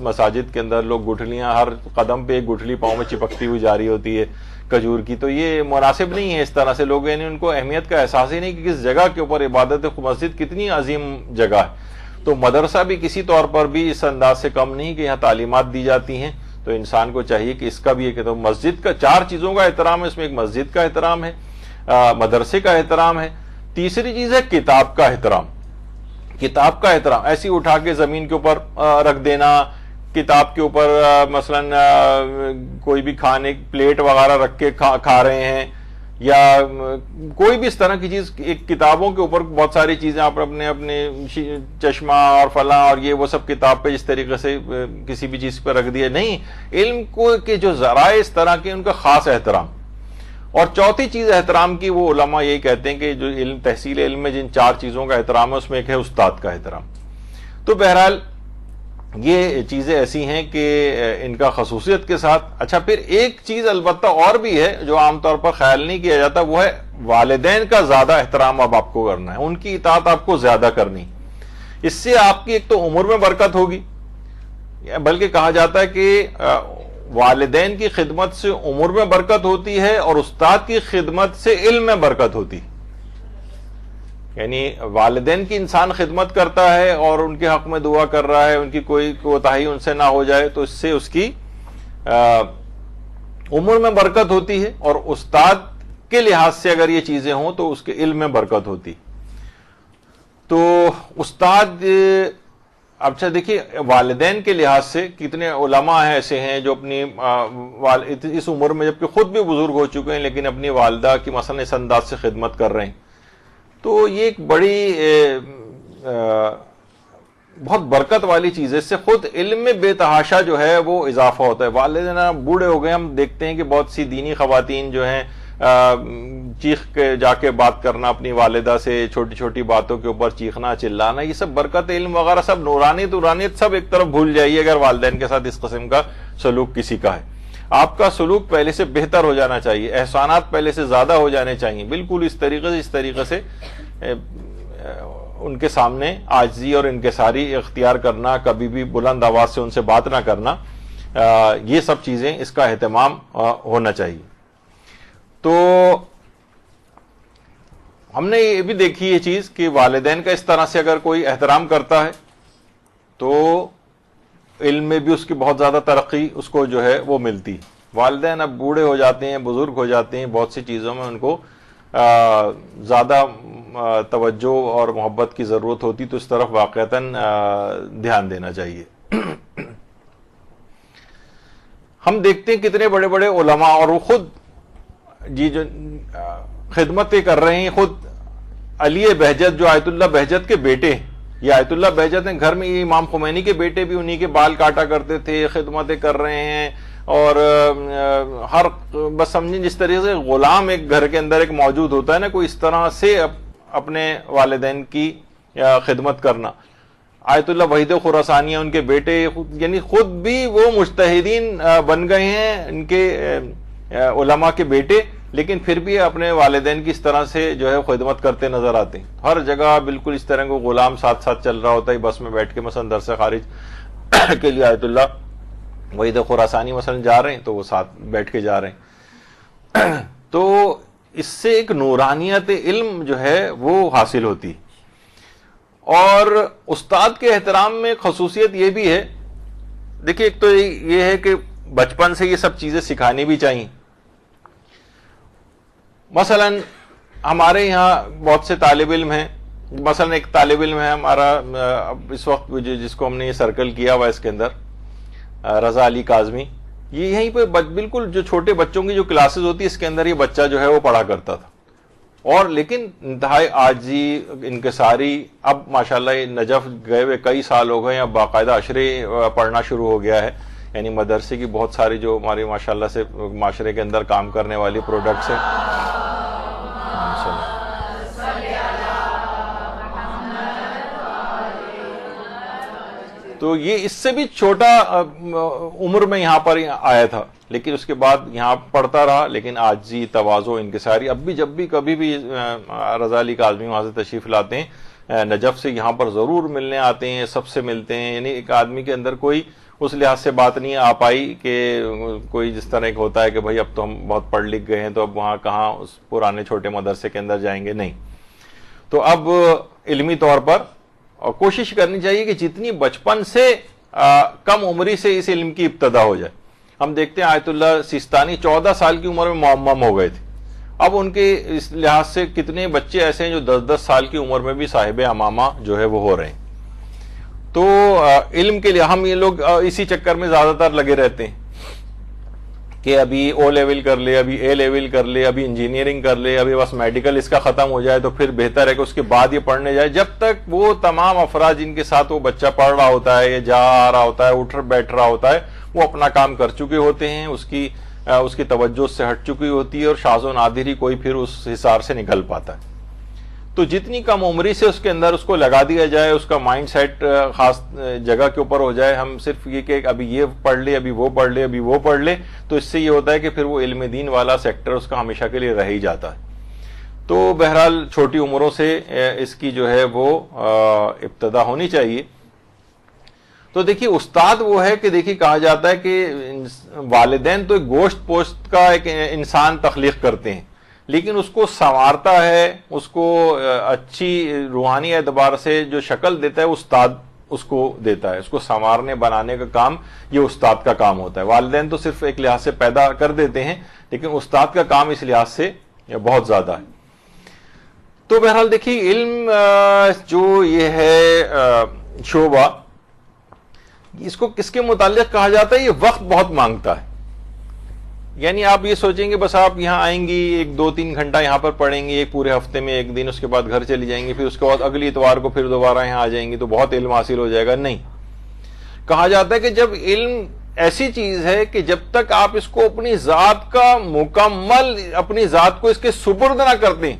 مساجد کے اندر، لوگ گٹھلیاں ہر قدم پہ ایک گٹھلی پاؤں میں چپکتی ہوئی جا رہی ہوتی ہے کھجور کی، تو یہ مناسب نہیں ہے اس طرح سے، لوگ یعنی ان کو اہمیت کا احساس ہی نہیں کہ کس جگہ کے اوپر عبادت مسجد کتنی عظیم جگہ ہے۔ تو مدرسہ بھی کسی طور پر بھی اس انداز سے کم نہیں کہ یہاں تعلیمات دی جاتی ہیں، تو انسان کو چاہیے کہ اس کا بھی ایک، تو مسجد کا 4 چیزوں کا احترام ہے، اس میں ایک مسجد کا احترام ہے، مدرسے کا احترام ہے، تیسری چیز ہے کتاب کا احترام۔ کتاب کا احترام ایسی اٹھا کے زمین کے اوپر رکھ دینا، کتاب کے اوپر مثلا کوئی بھی کھانے پلیٹ وغیرہ رکھ کے کھا رہے ہیں، یا کوئی بھی اس طرح کی چیز، ایک کتابوں کے اوپر بہت ساری چیزیں آپ اپنے چشمہ اور فلاں اور یہ وہ سب کتاب پہ اس طریقے سے کسی بھی چیز پہ رکھ دیا، نہیں، علم کو کے جو ذرائع اس طرح کے ان کا خاص احترام۔ اور چوتھی چیز احترام کی، وہ علماء یہی کہتے ہیں کہ جو علم تحصیل علم میں جن 4 چیزوں کا احترام ہے اس میں ایک ہے استاد کا احترام۔ تو بہرحال یہ چیزیں ایسی ہیں کہ ان کا خصوصیت کے ساتھ۔ اچھا، پھر ایک چیز البتہ اور بھی ہے جو عام طور پر خیال نہیں کیا جاتا، وہ ہے والدین کا زیادہ احترام اب آپ کو کرنا ہے، ان کی اطاعت آپ کو زیادہ کرنی، اس سے آپ کی ایک تو عمر میں برکت ہوگی، بلکہ کہا جاتا ہے کہ والدین کی خدمت سے عمر میں برکت ہوتی ہے اور استاد کی خدمت سے علم میں برکت ہوتی ہے۔ یعنی والدین کی انسان خدمت کرتا ہے اور ان کے حق میں دعا کر رہا ہے، ان کی کوئی کوتاہی ان سے نہ ہو جائے، تو اس سے اس کی عمر میں برکت ہوتی ہے، اور استاد کے لحاظ سے اگر یہ چیزیں ہوں تو اس کے علم میں برکت ہوتی۔ تو استاد، اچھا دیکھیے والدین کے لحاظ سے کتنے علماء ہیں ایسے ہیں جو اپنی اس عمر میں جبکہ خود بھی بزرگ ہو چکے ہیں لیکن اپنی والدہ کی مثلا اس انداز سے خدمت کر رہے ہیں، تو یہ ایک بڑی بہت برکت والی چیز ہے، اس سے خود علم میں بے تحاشا جو ہے وہ اضافہ ہوتا ہے۔ والدین بوڑھے ہو گئے، ہم دیکھتے ہیں کہ بہت سی دینی خواتین جو ہیں چیخ کے جا کے بات کرنا اپنی والدہ سے، چھوٹی چھوٹی باتوں کے اوپر چیخنا چلانا، یہ سب برکت علم وغیرہ سب نورانیت سب ایک طرف بھول جائیے اگر والدین کے ساتھ اس قسم کا سلوک کسی کا ہے۔ آپ کا سلوک پہلے سے بہتر ہو جانا چاہیے، احسانات پہلے سے زیادہ ہو جانے چاہیے، بالکل اس طریقے سے ان کے سامنے عاجزی اور انکساری اختیار کرنا، کبھی بھی بلند آواز سے ان سے بات نہ کرنا، یہ سب چیزیں اس کا اہتمام ہونا چاہیے۔ تو ہم نے یہ بھی دیکھی یہ چیز کہ والدین کا اس طرح سے اگر کوئی احترام کرتا ہے تو علم میں بھی اس کی بہت زیادہ ترقی اس کو جو ہے وہ ملتی۔ والدین اب بوڑھے ہو جاتے ہیں، بزرگ ہو جاتے ہیں، بہت سی چیزوں میں ان کو زیادہ توجہ اور محبت کی ضرورت ہوتی، تو اس طرف واقعتاً دھیان دینا چاہیے۔ ہم دیکھتے ہیں کتنے بڑے بڑے علماء، اور وہ خود جو خدمتیں کر رہے ہیں، خود علی بہجت جو آیت اللہ بہجت کے بیٹے، یہ آیت اللہ بہجت ہیں، گھر میں یہ امام خمینی کے بیٹے بھی انہی کے بال کاٹا کرتے تھے، خدمتیں کر رہے ہیں، اور ہر بس سمجھیں جس طریقے سے غلام ایک گھر کے اندر ایک موجود ہوتا ہے نا، کوئی اس طرح سے اپنے والدین کی خدمت کرنا. آیت اللہ وحید خراسانی ان کے بیٹے یعنی خود بھی وہ مجتہدین بن گئے ہیں، ان کے علماء کے بیٹے، لیکن پھر بھی اپنے والدین کی اس طرح سے جو ہے خدمت کرتے نظر آتے ہیں. ہر جگہ بالکل اس طرح کو غلام ساتھ ساتھ چل رہا ہوتا ہے. بس میں بیٹھ کے مثلا درس خارج کے لیے آیت اللہ وحید خراسانی مثلا جا رہے ہیں تو وہ ساتھ بیٹھ کے جا رہے ہیں. تو اس سے ایک نورانیت علم جو ہے وہ حاصل ہوتی. اور استاد کے احترام میں خصوصیت یہ بھی ہے، دیکھیے ایک تو یہ ہے کہ بچپن سے یہ سب چیزیں سکھانی بھی چاہیے. مثلا ہمارے یہاں بہت سے طالب علم ہیں، مثلا ایک طالب علم ہے ہمارا اس وقت جس کو ہم نے یہ سرکل کیا ہوا اس کے اندر، رضا علی کاظمی. یہ یہیں پہ بالکل جو چھوٹے بچوں کی جو کلاسز ہوتی ہے اس کے اندر یہ بچہ جو ہے وہ پڑھا کرتا تھا. اور لیکن انتہائی عاجزی انکساری، اب ماشاءاللہ یہ نجف گئے ہوئے کئی سال ہو گئے ہیں، اب باقاعدہ عشرے پڑھنا شروع ہو گیا ہے. یعنی مدرسے کی بہت ساری جو ہماری ماشاءاللہ سے معاشرے کے اندر کام کرنے والی پروڈکٹس ہیں. تو یہ اس سے بھی چھوٹا عمر میں یہاں پر آیا تھا، لیکن اس کے بعد یہاں پڑھتا رہا، لیکن عاجزی، تواضع، انکساری. اب بھی جب بھی کبھی بھی رضا علی کاظمی وہاں سے تشریف لاتے ہیں نجف سے، یہاں پر ضرور ملنے آتے ہیں، سب سے ملتے ہیں. یعنی ایک آدمی کے اندر کوئی اس لحاظ سے بات نہیں آ پائی کہ کوئی جس طرح ایک ہوتا ہے کہ بھائی اب تو ہم بہت پڑھ لکھ گئے ہیں تو اب وہاں کہاں اس پرانے چھوٹے مدرسے کے اندر جائیں گے، نہیں. تو اب علمی طور پر اور کوشش کرنی چاہیے کہ جتنی بچپن سے کم عمری سے اس علم کی ابتدا ہو جائے. ہم دیکھتے ہیں آیت اللہ سیستانی 14 سال کی عمر میں معمم ہو گئے تھے. اب ان کے اس لحاظ سے کتنے بچے ایسے ہیں جو 10-10 سال کی عمر میں بھی صاحب امامہ جو ہے وہ ہو رہے ہیں. تو علم کے لیے ہم یہ لوگ اسی چکر میں زیادہ تر لگے رہتے ہیں کہ ابھی او لیول کر لے، ابھی اے لیول کر لے، ابھی انجینئرنگ کر لے، ابھی بس میڈیکل اس کا ختم ہو جائے تو پھر بہتر ہے کہ اس کے بعد یہ پڑھنے جائے. جب تک وہ تمام افراد جن کے ساتھ وہ بچہ پڑھ رہا ہوتا ہے، یا جا آ رہا ہوتا ہے، اٹھ بیٹھ رہا ہوتا ہے، وہ اپنا کام کر چکے ہوتے ہیں، اس کی توجہ سے ہٹ چکی ہوتی ہے، اور شاذ و نادر ہی کوئی پھر اس حصار سے نکل پاتا ہے. تو جتنی کم عمری سے اس کے اندر اس کو لگا دیا جائے، اس کا مائنڈ سیٹ خاص جگہ کے اوپر ہو جائے. ہم صرف یہ کہ ابھی یہ پڑھ لے، ابھی وہ پڑھ لے، ابھی وہ پڑھ لے، تو اس سے یہ ہوتا ہے کہ پھر وہ علم دین والا سیکٹر اس کا ہمیشہ کے لیے رہ ہی جاتا ہے. تو بہرحال چھوٹی عمروں سے اس کی جو ہے وہ ابتدا ہونی چاہیے. تو دیکھیے استاد وہ ہے کہ دیکھیے کہا جاتا ہے کہ والدین تو ایک گوشت پوشت کا ایک انسان تخلیق کرتے ہیں، لیکن اس کو سنوارتا ہے، اس کو اچھی روحانی اعتبار سے جو شکل دیتا ہے استاد اس کو دیتا ہے. اس کو سنوارنے بنانے کا کام یہ استاد کا کام ہوتا ہے. والدین تو صرف ایک لحاظ سے پیدا کر دیتے ہیں، لیکن استاد کا کام اس لحاظ سے بہت زیادہ ہے. تو بہرحال دیکھیے علم جو یہ ہے شعبہ، اس کو کس کے متعلق کہا جاتا ہے؟ یہ وقت بہت مانگتا ہے. یعنی آپ یہ سوچیں گے بس آپ یہاں آئیں گی، 1-2-3 گھنٹہ یہاں پر پڑھیں گی ایک پورے ہفتے میں ایک دن، اس کے بعد گھر چلی جائیں گی، پھر اس کے بعد اگلی اتوار کو پھر دوبارہ یہاں آ جائیں گی تو بہت علم حاصل ہو جائے گا. نہیں، کہا جاتا ہے کہ جب علم ایسی چیز ہے کہ جب تک آپ اس کو اپنی ذات کا مکمل، اپنی ذات کو اس کے سپرد نہ کرتے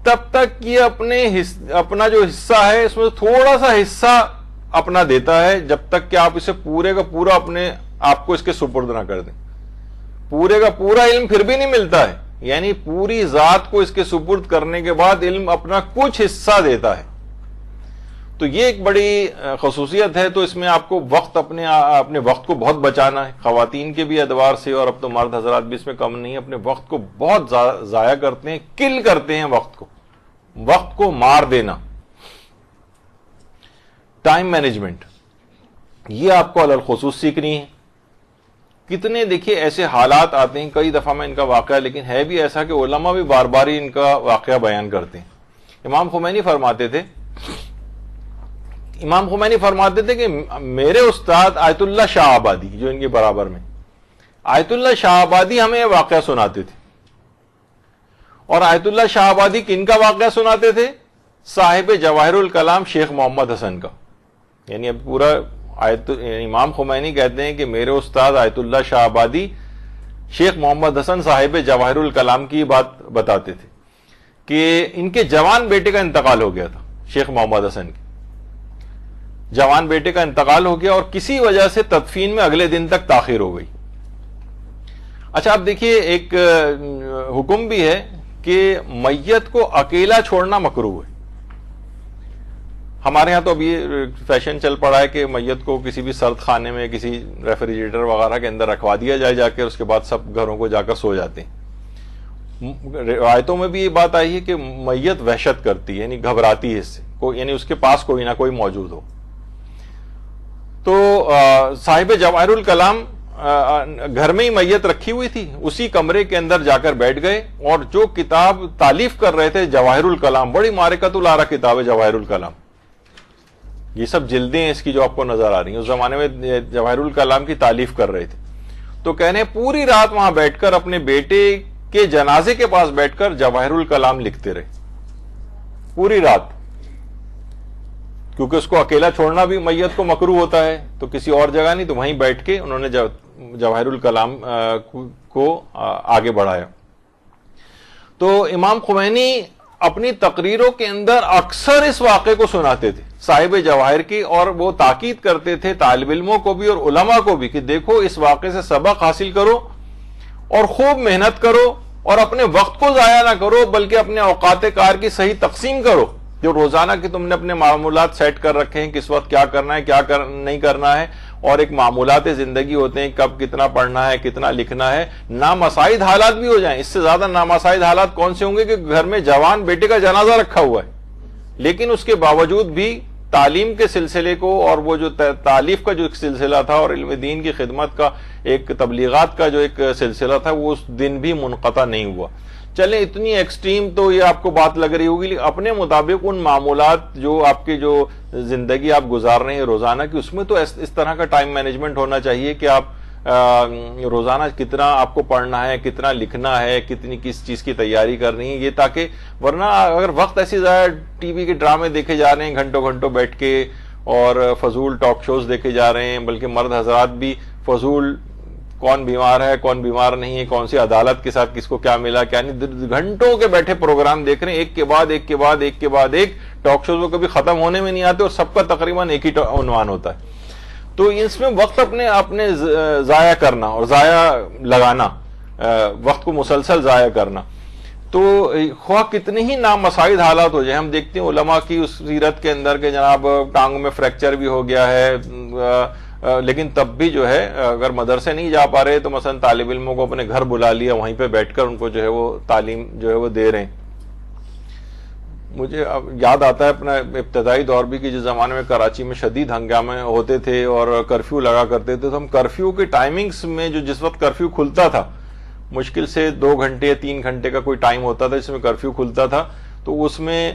تب تک یہ اپنا جو حصہ ہے اس میں تھوڑا سا حصہ اپنا دیتا ہے، جب تک کہ آپ اسے پورے کا پورا اپنے آپ کو اس کے سپرد نہ کر دیں. پورے کا پورا علم پھر بھی نہیں ملتا ہے، یعنی پوری ذات کو اس کے سپرد کرنے کے بعد علم اپنا کچھ حصہ دیتا ہے. تو یہ ایک بڑی خصوصیت ہے. تو اس میں آپ کو وقت اپنے وقت کو بہت بچانا ہے. خواتین کے بھی ادوار سے، اور اب تو مرد حضرات بھی اس میں کم نہیں، اپنے وقت کو بہت ضائع کرتے ہیں، کل کرتے ہیں وقت کو مار دینا. ٹائم مینجمنٹ یہ آپ کو علی الخصوص سیکھنی ہے. کتنے دیکھیے ایسے حالات آتے ہیں، کئی دفعہ میں ان کا واقعہ، لیکن ہے بھی ایسا کہ علماء بھی بار بار ہی ان کا واقعہ بیان کرتے ہیں. امام خمینی فرماتے تھے کہ میرے استاد آیت اللہ شاہ آبادی جو ان کے برابر میں، آیت اللہ شاہ آبادی ہمیں واقعہ سناتے تھے. اور آیت اللہ شاہ آبادی کن کا واقعہ سناتے تھے؟ صاحب جواہر الکلام شیخ محمد حسن کا. یعنی اب پورا امام خمینی کہتے ہیں کہ میرے استاد آیت اللہ شاہ آبادی شیخ محمد حسن صاحب جواہر الکلام کی بات بتاتے تھے کہ ان کے جوان بیٹے کا انتقال ہو گیا تھا، شیخ محمد حسن کے جوان بیٹے کا انتقال ہو گیا اور کسی وجہ سے تدفین میں اگلے دن تک تاخیر ہو گئی۔ اچھا آپ دیکھیے، ایک حکم بھی ہے کہ میت کو اکیلا چھوڑنا مکروہ ہے۔ ہمارے ہاں تو اب یہ فیشن چل پڑا ہے کہ میت کو کسی بھی سرد خانے میں، کسی ریفریجریٹر وغیرہ کے اندر رکھوا دیا جائے جا کے، اس کے بعد سب گھروں کو جا کر سو جاتے ہیں۔ روایتوں میں بھی یہ بات آئی ہے کہ میت وحشت کرتی ہے، یعنی گھبراتی ہے اس سے، یعنی اس کے پاس کوئی نہ کوئی موجود ہو۔ تو صاحب جواہر الکلام گھر میں ہی میت رکھی ہوئی تھی، اسی کمرے کے اندر جا کر بیٹھ گئے، اور جو کتاب تالیف کر رہے تھے جواہر الکلام، بڑی معرکۃ الآراء کتاب ہے جواہر الکلام، یہ سب جلدیں ہیں اس کی جو آپ کو نظر آ رہی ہیں، اس زمانے میں جواہر الکلام کی تالیف کر رہے تھے، تو کہنے ہیں پوری رات وہاں بیٹھ کر اپنے بیٹے کے جنازے کے پاس بیٹھ کر جواہر الکلام لکھتے رہے پوری رات، کیونکہ اس کو اکیلا چھوڑنا بھی میت کو مکروہ ہوتا ہے، تو کسی اور جگہ نہیں، تو وہیں بیٹھ کے انہوں نے جواہر الکلام کو آگے بڑھایا۔ تو امام خمینی اپنی تقریروں کے اندر اکثر اس واقعے کو سناتے تھے صاحب جواہر کی، اور وہ تاکید کرتے تھے طالب علموں کو بھی اور علماء کو بھی کہ دیکھو اس واقعے سے سبق حاصل کرو اور خوب محنت کرو اور اپنے وقت کو ضائع نہ کرو، بلکہ اپنے اوقات کار کی صحیح تقسیم کرو، جو روزانہ کی تم نے اپنے معمولات سیٹ کر رکھے ہیں، کس وقت کیا کرنا ہے کیا نہیں کرنا ہے، اور ایک معمولات زندگی ہوتے ہیں، کب کتنا پڑھنا ہے کتنا لکھنا ہے، نامساعد حالات بھی ہو جائیں، اس سے زیادہ نامساعد حالات کون سے ہوں گے کہ گھر میں جوان بیٹے کا جنازہ رکھا ہوا ہے، لیکن اس کے باوجود بھی تعلیم کے سلسلے کو، اور وہ جو تالیف کا جو ایک سلسلہ تھا اور علم دین کی خدمت کا ایک تبلیغات کا جو ایک سلسلہ تھا، وہ اس دن بھی منقطع نہیں ہوا۔ چلیں اتنی ایکسٹریم تو یہ آپ کو بات لگ رہی ہوگی، لیکن اپنے مطابق ان معمولات جو آپ کی جو زندگی آپ گزار رہے ہیں روزانہ کی، اس میں تو اس طرح کا ٹائم مینجمنٹ ہونا چاہیے کہ آپ روزانہ کتنا آپ کو پڑھنا ہے، کتنا لکھنا ہے، کتنی کس چیز کی تیاری کرنی ہے، یہ تاکہ ورنہ اگر وقت ایسی ضائع ٹی وی کے ڈرامے دیکھے جا رہے ہیں گھنٹوں گھنٹوں بیٹھ کے، اور فضول ٹاک شوز دیکھے جا رہے ہیں، بلکہ مرد حضرات بھی فضول کون بیمار ہے کون بیمار نہیں ہے، کون سی عدالت کے ساتھ کس کو کیا ملا کیا نہیں، گھنٹوں کے بیٹھے پروگرام دیکھ رہے ہیں، ایک کے بعد ایک کے بعد ایک کے بعد ایک، ٹاک شوز وہ کبھی ختم ہونے میں نہیں آتے اور سب کا تقریباً ایک ہی عنوان ہوتا ہے۔ تو اس میں وقت اپنے ضائع کرنا اور ضائع لگانا، وقت کو مسلسل ضائع کرنا، تو خواہ کتنے ہی نامساعد حالات ہو جائیں، ہم دیکھتے ہیں علماء کی اس سیرت کے اندر کہ جناب ٹانگوں میں فریکچر بھی ہو گیا ہے، لیکن تب بھی جو ہے اگر مدرسے نہیں جا پا رہے تو مثلا طالب علموں کو اپنے گھر بلا لیا، وہیں پہ بیٹھ کر ان کو جو ہے وہ تعلیم جو ہے وہ دے رہے ہیں۔ مجھے یاد آتا ہے اپنا ابتدائی دور بھی کہ جس زمانے میں کراچی میں شدید ہنگامے ہوتے تھے اور کرفیو لگا کرتے تھے، تو ہم کرفیو کے ٹائمنگز میں جس وقت کرفیو کھلتا تھا، مشکل سے 2 گھنٹے یا 3 گھنٹے کا کوئی ٹائم ہوتا تھا جس میں کرفیو کھلتا تھا، تو اس میں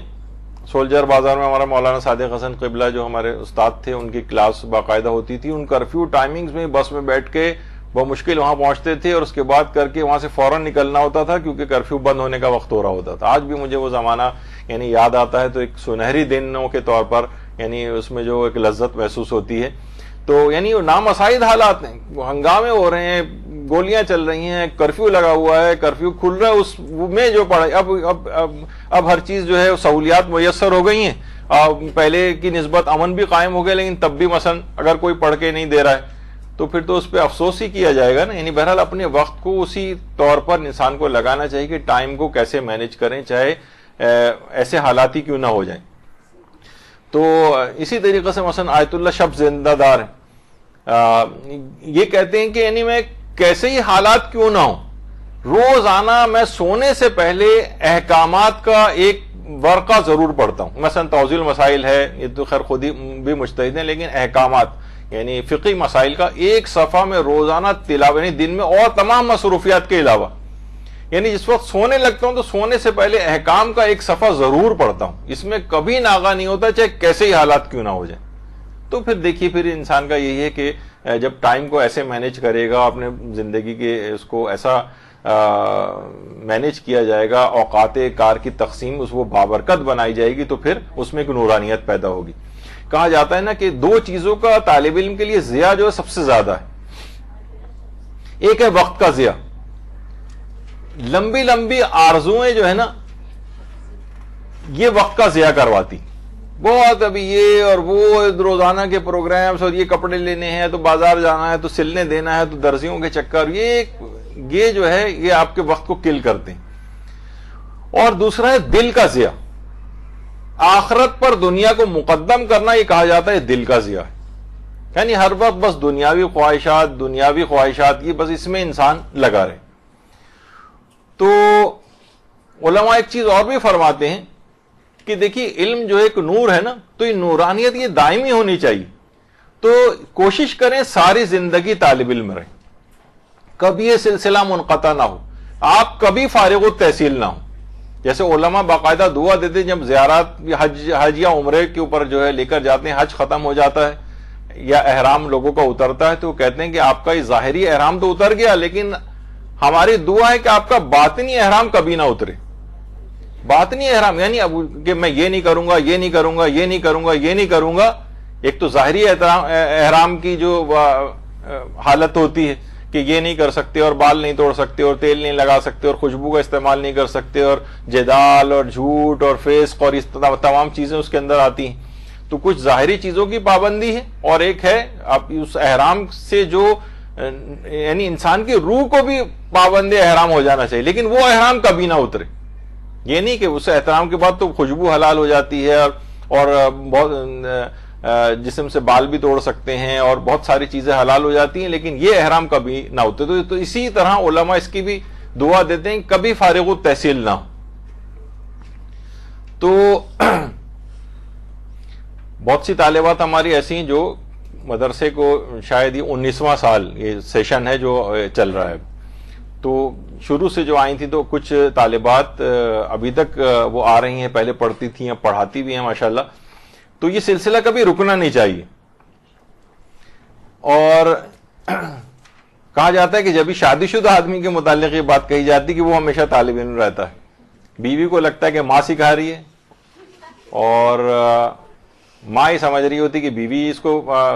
سولجر بازار میں ہمارا مولانا صادق حسن قبلہ جو ہمارے استاد تھے، ان کی کلاس باقاعدہ ہوتی تھی، ان کرفیو ٹائمنگز میں بس میں بیٹھ کے بمشکل وہاں پہنچتے تھے اور اس کے بعد کر کے وہاں سے فوراً نکلنا ہوتا تھا کیونکہ کرفیو بند ہونے کا وقت ہو رہا ہوتا تھا۔ آج بھی مجھے وہ زمانہ یعنی یاد آتا ہے، تو ایک سنہری دنوں کے طور پر یعنی اس میں جو ایک لذت محسوس ہوتی ہے۔ تو یعنی نامساعد حالات ہیں، ہنگامے ہو رہے ہیں، گولیاں چل رہی ہیں، کرفیو لگا ہوا ہے، کرفیو کھل رہا ہے، اس میں جو پڑھائی اب ہر چیز جو ہے سہولیات میسر ہو گئی ہیں، پہلے کی نسبت امن بھی قائم ہو گیا، لیکن تب بھی مثلا اگر کوئی پڑھ کے نہیں دے رہا ہے تو پھر تو اس پہ افسوس ہی کیا جائے گا نا۔ یعنی بہرحال اپنے وقت کو اسی طور پر انسان کو لگانا چاہیے کہ ٹائم کو کیسے مینج کریں، چاہے ایسے حالات ہی کیوں نہ ہو جائیں۔ تو اسی طریقے سے مثلا آیت اللہ شب زندہ دار ہیں، یہ کہتے ہیں کہ یعنی میں کیسے ہی حالات کیوں نہ ہوں، روزانہ میں سونے سے پہلے احکامات کا ایک ورقہ ضرور پڑھتا ہوں۔ مثلا توضیح المسائل ہے، یہ تو خیر خود ہی بھی مجتہد ہیں، لیکن احکامات یعنی فقہی مسائل کا ایک صفحہ میں روزانہ تلاوت، یعنی دن میں اور تمام مصروفیات کے علاوہ، یعنی جس وقت سونے لگتا ہوں تو سونے سے پہلے احکام کا ایک صفحہ ضرور پڑھتا ہوں، اس میں کبھی ناغہ نہیں ہوتا چاہے کیسے ہی حالات کیوں نہ ہو جائیں۔ تو پھر دیکھیے پھر انسان کا یہی ہے کہ جب ٹائم کو ایسے مینج کرے گا، اپنے زندگی کے اس کو ایسا مینج کیا جائے گا، اوقات کار کی تقسیم اس وہ بابرکت بنائی جائے گی، تو پھر اس میں ایک نورانیت پیدا ہوگی۔ کہا جاتا ہے نا کہ دو چیزوں کا طالب علم کے لیے ضیاع جو ہے سب سے زیادہ ہے. ایک ہے وقت کا ضیاع. لمبی لمبی آرزوئیں جو ہے نا یہ وقت کا ضیاع کرواتی. بہت ابھی یہ اور وہ روزانہ کے پروگرامز اور یہ کپڑے لینے ہیں تو بازار جانا ہے تو سلنے دینا ہے تو درزیوں کے چکر, یہ جو ہے یہ آپ کے وقت کو کل کرتے ہیں. اور دوسرا ہے دل کا ضیاع. آخرت پر دنیا کو مقدم کرنا یہ کہا جاتا ہے دل کا ضیاع ہے. یعنی ہر وقت بس دنیاوی خواہشات یہ بس اس میں انسان لگا رہے. تو علماء ایک چیز اور بھی فرماتے ہیں کہ دیکھیے علم جو ایک نور ہے نا, تو یہ نورانیت یہ دائمی ہونی چاہیے. تو کوشش کریں ساری زندگی طالب علم رہیں, کبھی یہ سلسلہ منقطع نہ ہو, آپ کبھی فارغ التحصیل نہ ہو. جیسے علماء باقاعدہ دعا دیتے ہیں جب زیارات حج یا عمرے کے اوپر جو ہے لے کر جاتے ہیں, حج ختم ہو جاتا ہے یا احرام لوگوں کا اترتا ہے, تو وہ کہتے ہیں کہ آپ کا یہ ظاہری احرام تو اتر گیا, لیکن ہماری دعا ہے کہ آپ کا باطنی احرام کبھی نہ اترے. باطنی احرام یعنی اب کہ میں یہ نہیں کروں گا, یہ نہیں کروں گا, یہ نہیں کروں گا, یہ نہیں کروں گا. ایک تو ظاہری احرام کی جو حالت ہوتی ہے کہ یہ نہیں کر سکتے اور بال نہیں توڑ سکتے اور تیل نہیں لگا سکتے اور خوشبو کا استعمال نہیں کر سکتے اور جدال اور جھوٹ اور فیسق اور اس تمام چیزیں اس کے اندر آتی ہیں. تو کچھ ظاہری چیزوں کی پابندی ہے, اور ایک ہے آپ اس احرام سے جو یعنی انسان کی روح کو بھی پابند احرام ہو جانا چاہیے, لیکن وہ احرام کبھی نہ اترے. یہ نہیں کہ اس احترام کے بعد تو خوشبو حلال ہو جاتی ہے اور بہت جسم سے بال بھی توڑ سکتے ہیں اور بہت ساری چیزیں حلال ہو جاتی ہیں, لیکن یہ احرام کبھی نہ ہوتے. تو اسی طرح علماء اس کی بھی دعا دیتے ہیں کبھی فارغ التحصیل نہ ہو. تو بہت سی طالبات ہماری ایسی ہیں جو مدرسے کو شاید یہ 19واں سال یہ سیشن ہے جو چل رہا ہے, تو شروع سے جو آئی تھی تو کچھ طالبات ابھی تک وہ آ رہی ہیں, پہلے پڑھتی تھیں اب پڑھاتی بھی ہیں ماشاءاللہ. تو یہ سلسلہ کبھی رکنا نہیں چاہیے. اور کہا جاتا ہے کہ جب بھی شادی شدہ آدمی کے متعلق یہ بات کہی جاتی کہ وہ ہمیشہ طالب علم رہتا ہے. بیوی کو لگتا ہے کہ ماں سکھا رہی ہے اور ماں ہی سمجھ رہی ہوتی کہ بیوی اس کو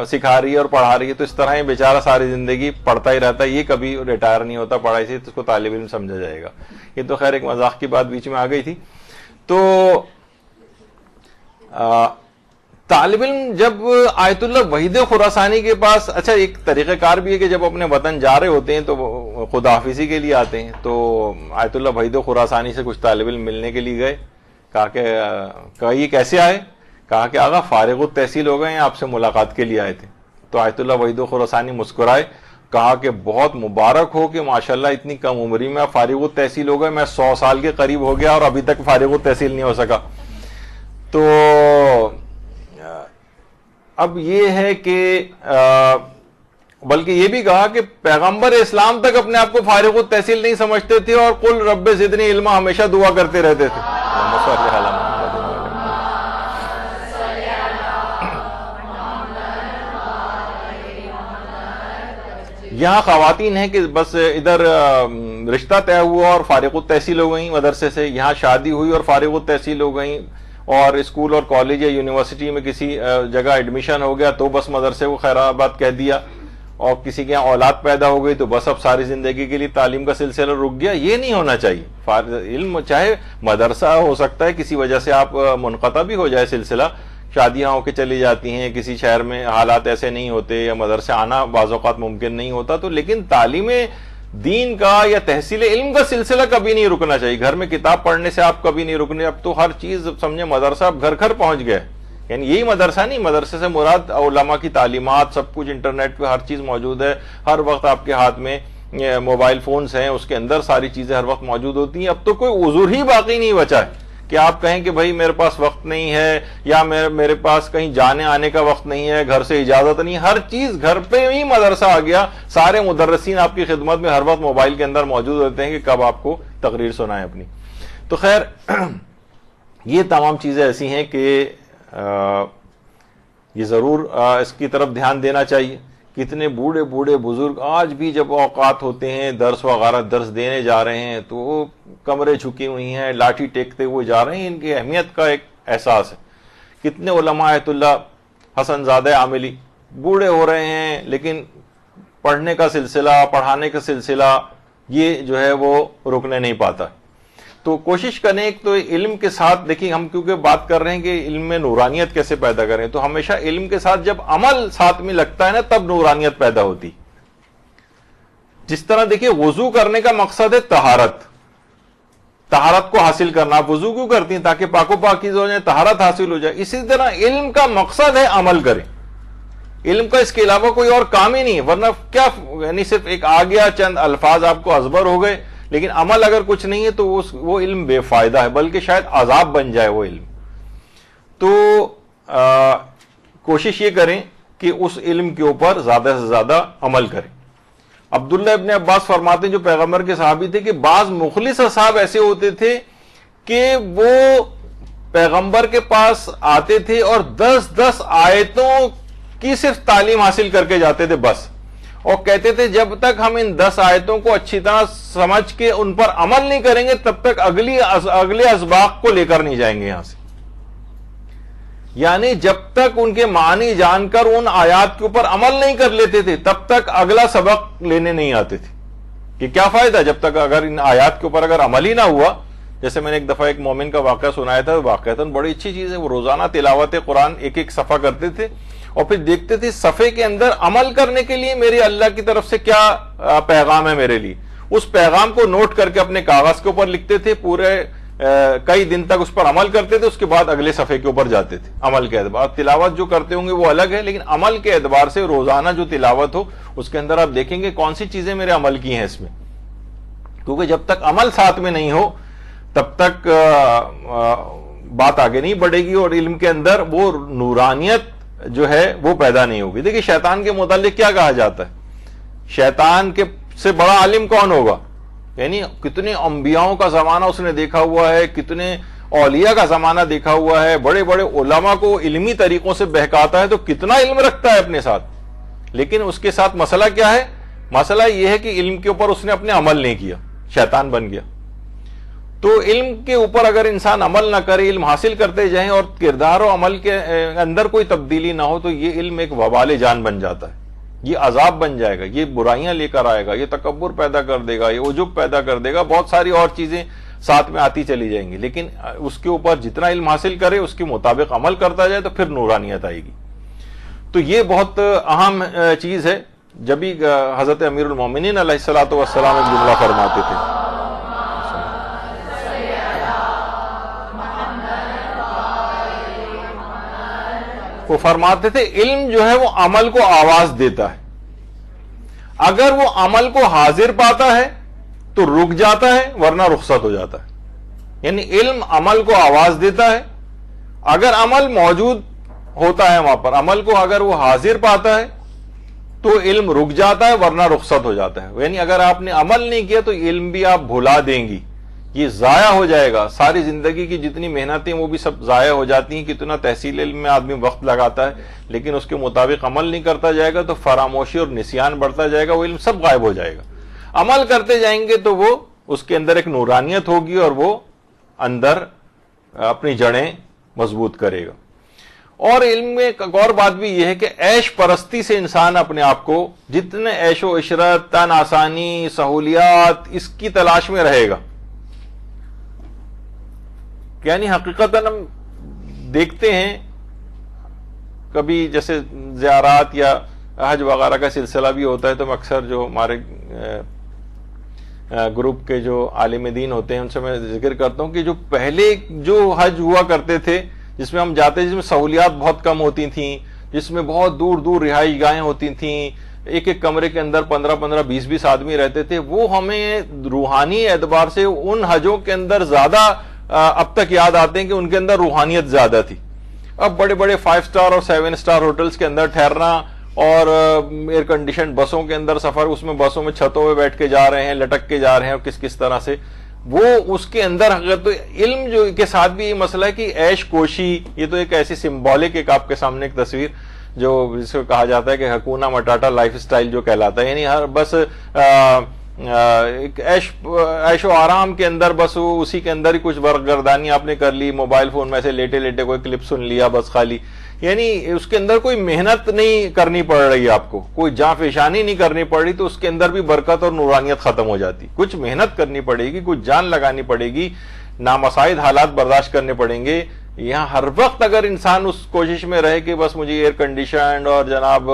سکھا رہی ہے اور پڑھا رہی ہے, تو اس طرح ہی بیچارہ ساری زندگی پڑھتا ہی رہتا ہے, یہ کبھی ریٹائر نہیں ہوتا پڑھائی سے, تو اس کو طالب علم سمجھا جائے گا. یہ تو خیر ایک مذاق کی بات بیچ میں آ گئی تھی. تو طالب علم جب آیت اللہ وحید خراسانی کے پاس, اچھا ایک طریقہ کار بھی ہے کہ جب اپنے وطن جا رہے ہوتے ہیں تو خدا حافظی کے لیے آتے ہیں, تو آیت اللہ وحید خراسانی سے کچھ طالب علم ملنے کے لیے گئے. کہا یہ کیسے آئے؟ کہا کہ آغا فارغ التحصیل ہو گئے ہیں, آپ سے ملاقات کے لیے آئے تھے. تو آیت اللہ وحید خراسانی مسکرائے, کہا کہ بہت مبارک ہو کہ ماشاءاللہ اتنی کم عمری میں آپ فارغ التحصیل ہو گئے, میں 100 سال کے قریب ہو گیا اور ابھی تک فارغ التحصیل نہیں ہو سکا. تو اب یہ ہے کہ بلکہ یہ بھی کہا کہ پیغمبر اسلام تک اپنے آپ کو فارغ التحصیل نہیں سمجھتے تھے اور قل رب زدنی علما ہمیشہ دعا کرتے رہتے تھے. یہاں خواتین ہیں کہ بس ادھر رشتہ طے ہوا اور فارغ التحصیل ہو گئیں مدرسے سے, یہاں شادی ہوئی اور فارغ التحصیل ہو گئیں, اور اسکول اور کالج یا یونیورسٹی میں کسی جگہ ایڈمیشن ہو گیا تو بس مدرسے کو خیر آباد کہہ دیا, اور کسی کے یہاں اولاد پیدا ہو گئی تو بس اب ساری زندگی کے لیے تعلیم کا سلسلہ رک گیا. یہ نہیں ہونا چاہیے. علم چاہے مدرسہ ہو سکتا ہے کسی وجہ سے آپ منقطع بھی ہو جائے سلسلہ, شادیاں ہو کے چلی جاتی ہیں, کسی شہر میں حالات ایسے نہیں ہوتے یا مدرسے آنا بعض اوقات ممکن نہیں ہوتا, تو لیکن تعلیم دین کا یا تحصیل علم کا سلسلہ کبھی نہیں رکنا چاہیے. گھر میں کتاب پڑھنے سے آپ کبھی نہیں رکنے. اب تو ہر چیز سمجھے مدرسہ اب گھر گھر پہنچ گئے, یعنی یہی مدرسہ نہیں, مدرسے سے مراد علماء کی تعلیمات سب کچھ انٹرنیٹ پہ ہر چیز موجود ہے, ہر وقت آپ کے ہاتھ میں موبائل فونز ہیں, اس کے اندر ساری چیزیں ہر وقت موجود ہوتی ہیں. اب تو کوئی عذر ہی باقی نہیں بچا ہے کہ آپ کہیں کہ بھائی میرے پاس وقت نہیں ہے یا میرے پاس کہیں جانے آنے کا وقت نہیں ہے, گھر سے اجازت نہیں. ہر چیز گھر پہ ہی مدرسہ آ گیا. سارے مدرسین آپ کی خدمت میں ہر وقت موبائل کے اندر موجود ہوتے ہیں کہ کب آپ کو تقریر سنائیں اپنی. تو خیر یہ تمام چیزیں ایسی ہیں کہ یہ ضرور اس کی طرف دھیان دینا چاہیے. کتنے بوڑھے بوڑھے بزرگ آج بھی جب اوقات ہوتے ہیں درس وغیرہ درس دینے جا رہے ہیں تو وہ کمرے جھکی ہوئی ہیں, لاٹھی ٹیکتے ہوئے جا رہے ہیں. ان کی اہمیت کا ایک احساس ہے. کتنے علماء آیت اللہ حسن زادہ عاملی بوڑھے ہو رہے ہیں لیکن پڑھنے کا سلسلہ، پڑھانے کا سلسلہ یہ جو ہے وہ رکنے نہیں پاتا. تو کوشش کریں ایک تو علم کے ساتھ، دیکھیں ہم کیونکہ بات کر رہے ہیں کہ علم میں نورانیت کیسے پیدا کریں، تو ہمیشہ علم کے ساتھ جب عمل ساتھ میں لگتا ہے نا تب نورانیت پیدا ہوتی. جس طرح دیکھیے وضو کرنے کا مقصد ہے طہارت کو حاصل کرنا. آپ وضو کیوں کرتی ہیں؟ تاکہ پاک و پاکیزہ ہو جائے، طہارت حاصل ہو جائے. اسی طرح علم کا مقصد ہے عمل کریں. علم کا اس کے علاوہ کوئی اور کام ہی نہیں ہے، ورنہ کیا یعنی صرف ایک آ گیا چند الفاظ آپ کو ازبر ہو گئے، لیکن عمل اگر کچھ نہیں ہے تو وہ علم بے فائدہ ہے، بلکہ شاید عذاب بن جائے وہ علم. تو کوشش یہ کریں کہ اس علم کے اوپر زیادہ سے زیادہ عمل کریں. عبداللہ ابن عباس فرماتے ہیں جو پیغمبر کے صحابی تھے کہ بعض مخلص اصحاب ایسے ہوتے تھے کہ وہ پیغمبر کے پاس آتے تھے اور 10 آیتوں کی صرف تعلیم حاصل کر کے جاتے تھے بس، اور کہتے تھے جب تک ہم ان 10 آیتوں کو اچھی طرح سمجھ کے ان پر عمل نہیں کریں گے تب تک اگلے اسباق کو لے کر نہیں جائیں گے یہاں سے. یعنی جب تک ان کے معنی جان کر ان آیات کے اوپر عمل نہیں کر لیتے تھے تب تک اگلا سبق لینے نہیں آتے تھے. کہ کیا فائدہ جب تک اگر ان آیات کے اوپر اگر عمل ہی نہ ہوا. جیسے میں نے ایک دفعہ ایک مومن کا واقعہ سنایا تھا، واقعتاً بڑی اچھی چیز ہے. وہ روزانہ تلاوت قرآن ایک صفحہ کرتے تھے اور پھر دیکھتے تھے صفحے کے اندر عمل کرنے کے لیے میرے اللہ کی طرف سے کیا پیغام ہے میرے لیے. اس پیغام کو نوٹ کر کے اپنے کاغذ کے اوپر لکھتے تھے، پورے کئی دن تک اس پر عمل کرتے تھے، اس کے بعد اگلے صفحے کے اوپر جاتے تھے. عمل کے اعتبار تلاوت جو کرتے ہوں گے وہ الگ ہے، لیکن عمل کے اعتبار سے روزانہ جو تلاوت ہو اس کے اندر آپ دیکھیں گے کون سی چیزیں میرے عمل کی ہیں اس میں. کیونکہ جب تک عمل ساتھ میں نہیں ہو تب تک بات آگے نہیں بڑھے گی اور علم کے اندر وہ نورانیت جو ہے وہ پیدا نہیں ہوگی. دیکھیں شیطان کے متعلق کیا کہا جاتا ہے؟ شیطان کے سے بڑا عالم کون ہوگا؟ یعنی کتنے انبیاؤں کا زمانہ اس نے دیکھا ہوا ہے، کتنے اولیاء کا زمانہ دیکھا ہوا ہے، بڑے بڑے علماء کو علمی طریقوں سے بہکاتا ہے، تو کتنا علم رکھتا ہے اپنے ساتھ. لیکن اس کے ساتھ مسئلہ کیا ہے؟ مسئلہ یہ ہے کہ علم کے اوپر اس نے اپنے عمل نہیں کیا، شیطان بن گیا. تو علم کے اوپر اگر انسان عمل نہ کرے، علم حاصل کرتے جائیں اور کردار و عمل کے اندر کوئی تبدیلی نہ ہو تو یہ علم ایک وبال جان بن جاتا ہے. یہ عذاب بن جائے گا، یہ برائیاں لے کر آئے گا، یہ تکبر پیدا کر دے گا، یہ عجب پیدا کر دے گا، بہت ساری اور چیزیں ساتھ میں آتی چلی جائیں گی. لیکن اس کے اوپر جتنا علم حاصل کرے اس کے مطابق عمل کرتا جائے تو پھر نورانیت آئے گی. تو یہ بہت اہم چیز ہے. جبھی حضرت امیر المومنین علیہ الصلوۃ والسلام ایک جملہ فرماتے تھے، وہ فرماتے تھے علم جو ہے وہ عمل کو آواز دیتا ہے. اگر وہ عمل کو حاضر پاتا ہے تو رک جاتا ہے ورنہ رخصت ہو جاتا ہے. یعنی علم عمل کو آواز دیتا ہے، اگر عمل موجود ہوتا ہے وہاں پر، عمل کو اگر وہ حاضر پاتا ہے تو علم رک جاتا ہے ورنہ رخصت ہو جاتا ہے. یعنی اگر آپ نے عمل نہیں کیا تو علم بھی آپ بھلا دیں گی، یہ ضائع ہو جائے گا. ساری زندگی کی جتنی محنتیں وہ بھی سب ضائع ہو جاتی ہیں. کتنا تحصیل علم میں آدمی وقت لگاتا ہے لیکن اس کے مطابق عمل نہیں کرتا جائے گا تو فراموشی اور نسیان بڑھتا جائے گا، وہ علم سب غائب ہو جائے گا. عمل کرتے جائیں گے تو وہ اس کے اندر ایک نورانیت ہوگی اور وہ اندر اپنی جڑیں مضبوط کرے گا. اور علم میں ایک اور بات بھی یہ ہے کہ عیش پرستی سے انسان اپنے آپ کو، جتنے عیش و عشرت، تن آسانی، سہولیات، اس کی تلاش میں رہے گا. یعنی حقیقتاً ہم دیکھتے ہیں کبھی جیسے زیارات یا حج وغیرہ کا سلسلہ بھی ہوتا ہے تو اکثر جو ہمارے گروپ کے جو عالم دین ہوتے ہیں ان سے میں ذکر کرتا ہوں کہ جو پہلے جو حج ہوا کرتے تھے جس میں ہم جاتے، جس میں سہولیات بہت کم ہوتی تھیں، جس میں بہت دور دور رہائش گاہیں ہوتی تھیں، ایک ایک کمرے کے اندر 15 20 آدمی رہتے تھے، وہ ہمیں روحانی اعتبار سے ان حجوں کے اندر زیادہ اب تک یاد آتے ہیں کہ ان کے اندر روحانیت زیادہ تھی. اب بڑے بڑے 5 اسٹار اور 7 اسٹار ہوٹلز کے اندر ٹھہرنا اور ایئر کنڈیشن بسوں کے اندر سفر، اس میں بسوں میں چھتوں پہ بیٹھ کے جا رہے ہیں، لٹک کے جا رہے ہیں، اور کس طرح سے وہ اس کے اندر تو علم جو کے ساتھ بھی یہ مسئلہ ہے کہ عیش کوشی، یہ تو ایک ایسی سمبولک ایک آپ کے سامنے ایک تصویر جو جس کو کہا جاتا ہے کہ حکونا مٹاٹا لائف سٹائل جو کہلاتا ہے. یعنی ہر بس ایک عیش و آرام کے اندر بس اسی کے اندر ہی کچھ برگردانی آپ نے کر لی, موبائل فون میں سے لیٹے لیٹے کوئی کلپ سن لیا بس خالی, یعنی اس کے اندر کوئی محنت نہیں کرنی پڑ رہی, آپ کو کوئی جاں فشانی نہیں کرنی پڑ رہی, تو اس کے اندر بھی برکت اور نورانیت ختم ہو جاتی. کچھ محنت کرنی پڑے گی, کچھ جان لگانی پڑے گی, نامساعد حالات برداشت کرنے پڑیں گے. یہاں ہر وقت اگر انسان اس کوشش میں رہے کہ بس مجھے ایئر کنڈیشنڈ اور جناب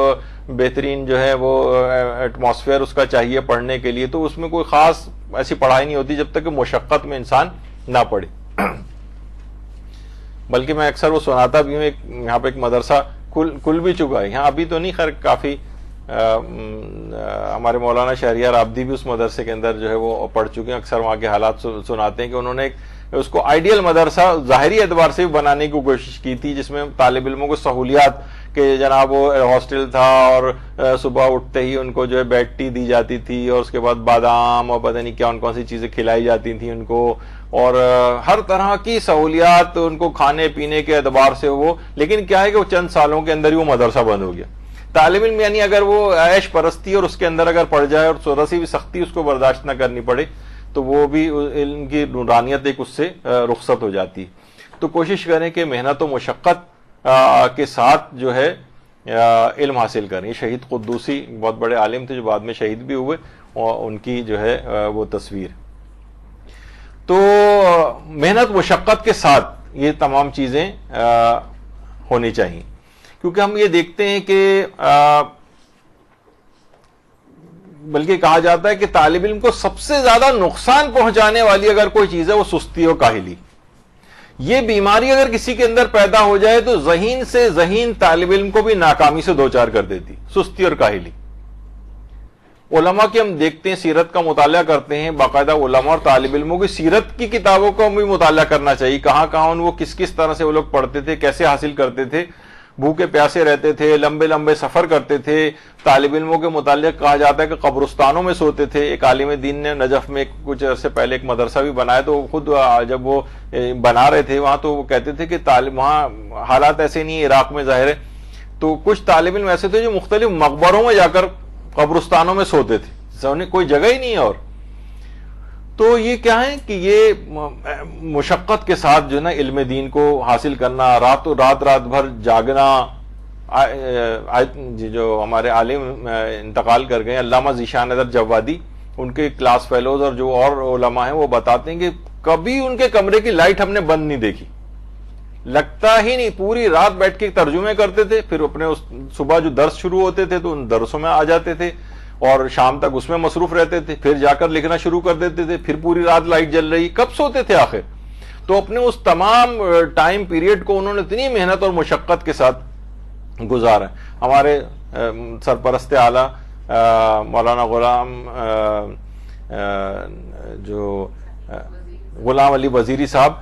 بہترین جو ہے وہ ایٹماسفیئر اس کا چاہیے پڑھنے کے لیے, تو اس میں کوئی خاص ایسی پڑھائی نہیں ہوتی جب تک کہ مشقت میں انسان نہ پڑھے. بلکہ میں اکثر وہ سناتا بھی ہوں, یہاں پہ ایک مدرسہ کھل بھی چکا ہے یہاں, ابھی تو نہیں, خیر کافی ہمارے مولانا شہریار عابدی بھی اس مدرسے کے اندر جو ہے وہ پڑھ چکے ہیں. اکثر وہاں کے حالات سناتے ہیں کہ انہوں نے اس کو آئیڈیل مدرسہ ظاہری اعتبار سے بھی بنانے کی کوشش کی تھی, جس میں طالب علموں کو سہولیات کہ جناب وہ ہاسٹل تھا اور صبح اٹھتے ہی ان کو جو ہے بیڈ ٹی دی جاتی تھی, اور اس کے بعد بادام اور پتہ نہیں کون سی چیزیں کھلائی جاتی تھیں ان کو, اور ہر طرح کی سہولیات ان کو کھانے پینے کے اعتبار سے وہ. لیکن کیا ہے کہ وہ چند سالوں کے اندر ہی وہ مدرسہ بند ہو گیا. طالب علم یعنی اگر وہ عیش پرستی اور اس کے اندر اگر پڑ جائے اور تھوڑا سی بھی سختی اس کو برداشت نہ کرنی پڑے, تو وہ بھی علم کی نورانیت ایک اس سے رخصت ہو جاتی. تو کوشش کریں کہ محنت و مشقت کے ساتھ جو ہے علم حاصل کریں. شہید قدوسی بہت بڑے عالم تھے جو بعد میں شہید بھی ہوئے, اور ان کی جو ہے وہ تصویر. تو محنت مشقت کے ساتھ یہ تمام چیزیں ہونی چاہیے, کیونکہ ہم یہ دیکھتے ہیں کہ بلکہ کہا جاتا ہے کہ طالب علم کو سب سے زیادہ نقصان پہنچانے والی اگر کوئی چیز ہے وہ سستی اور کاہلی. یہ بیماری اگر کسی کے اندر پیدا ہو جائے تو ذہین سے ذہین طالب علم کو بھی ناکامی سے دوچار کر دیتی, سستی اور کاہلی. علماء کے ہم دیکھتے ہیں, سیرت کا مطالعہ کرتے ہیں, باقاعدہ علماء اور طالب علموں کی سیرت کی کتابوں کو بھی مطالعہ کرنا چاہیے. کہاں کہاں وہ کس طرح سے وہ لوگ پڑھتے تھے, کیسے حاصل کرتے تھے, بھوکے پیاسے رہتے تھے, لمبے لمبے سفر کرتے تھے. طالب علموں کے متعلق کہا جاتا ہے کہ قبرستانوں میں سوتے تھے. ایک عالم دین نے نجف میں کچھ عرصے پہلے ایک مدرسہ بھی بنایا, تو خود جب وہ بنا رہے تھے وہاں, تو وہ کہتے تھے کہ وہاں حالات ایسے نہیں ہیں عراق میں ظاہر ہے, تو کچھ طالب علم ایسے تھے جو مختلف مقبروں میں جا کر قبرستانوں میں سوتے تھے, کوئی جگہ ہی نہیں ہے. اور تو یہ کیا ہے کہ یہ مشقت کے ساتھ جو ہے نا علم دین کو حاصل کرنا, رات بھر جاگنا. جو ہمارے عالم انتقال کر گئے علامہ ذیشان نظر جوادی, ان کے کلاس فیلوز اور جو اور علماء ہیں وہ بتاتے ہیں کہ کبھی ان کے کمرے کی لائٹ ہم نے بند نہیں دیکھی, لگتا ہی نہیں. پوری رات بیٹھ کے ترجمے کرتے تھے, پھر اپنے صبح جو درس شروع ہوتے تھے تو ان درسوں میں آ جاتے تھے, اور شام تک اس میں مصروف رہتے تھے, پھر جا کر لکھنا شروع کر دیتے تھے, پھر پوری رات لائٹ جل رہی, کب سوتے تھے آخر. تو اپنے اس تمام ٹائم پیریڈ کو انہوں نے اتنی محنت اور مشقت کے ساتھ گزارا. ہمارے سرپرست اعلیٰ مولانا غلام علی وزیری صاحب,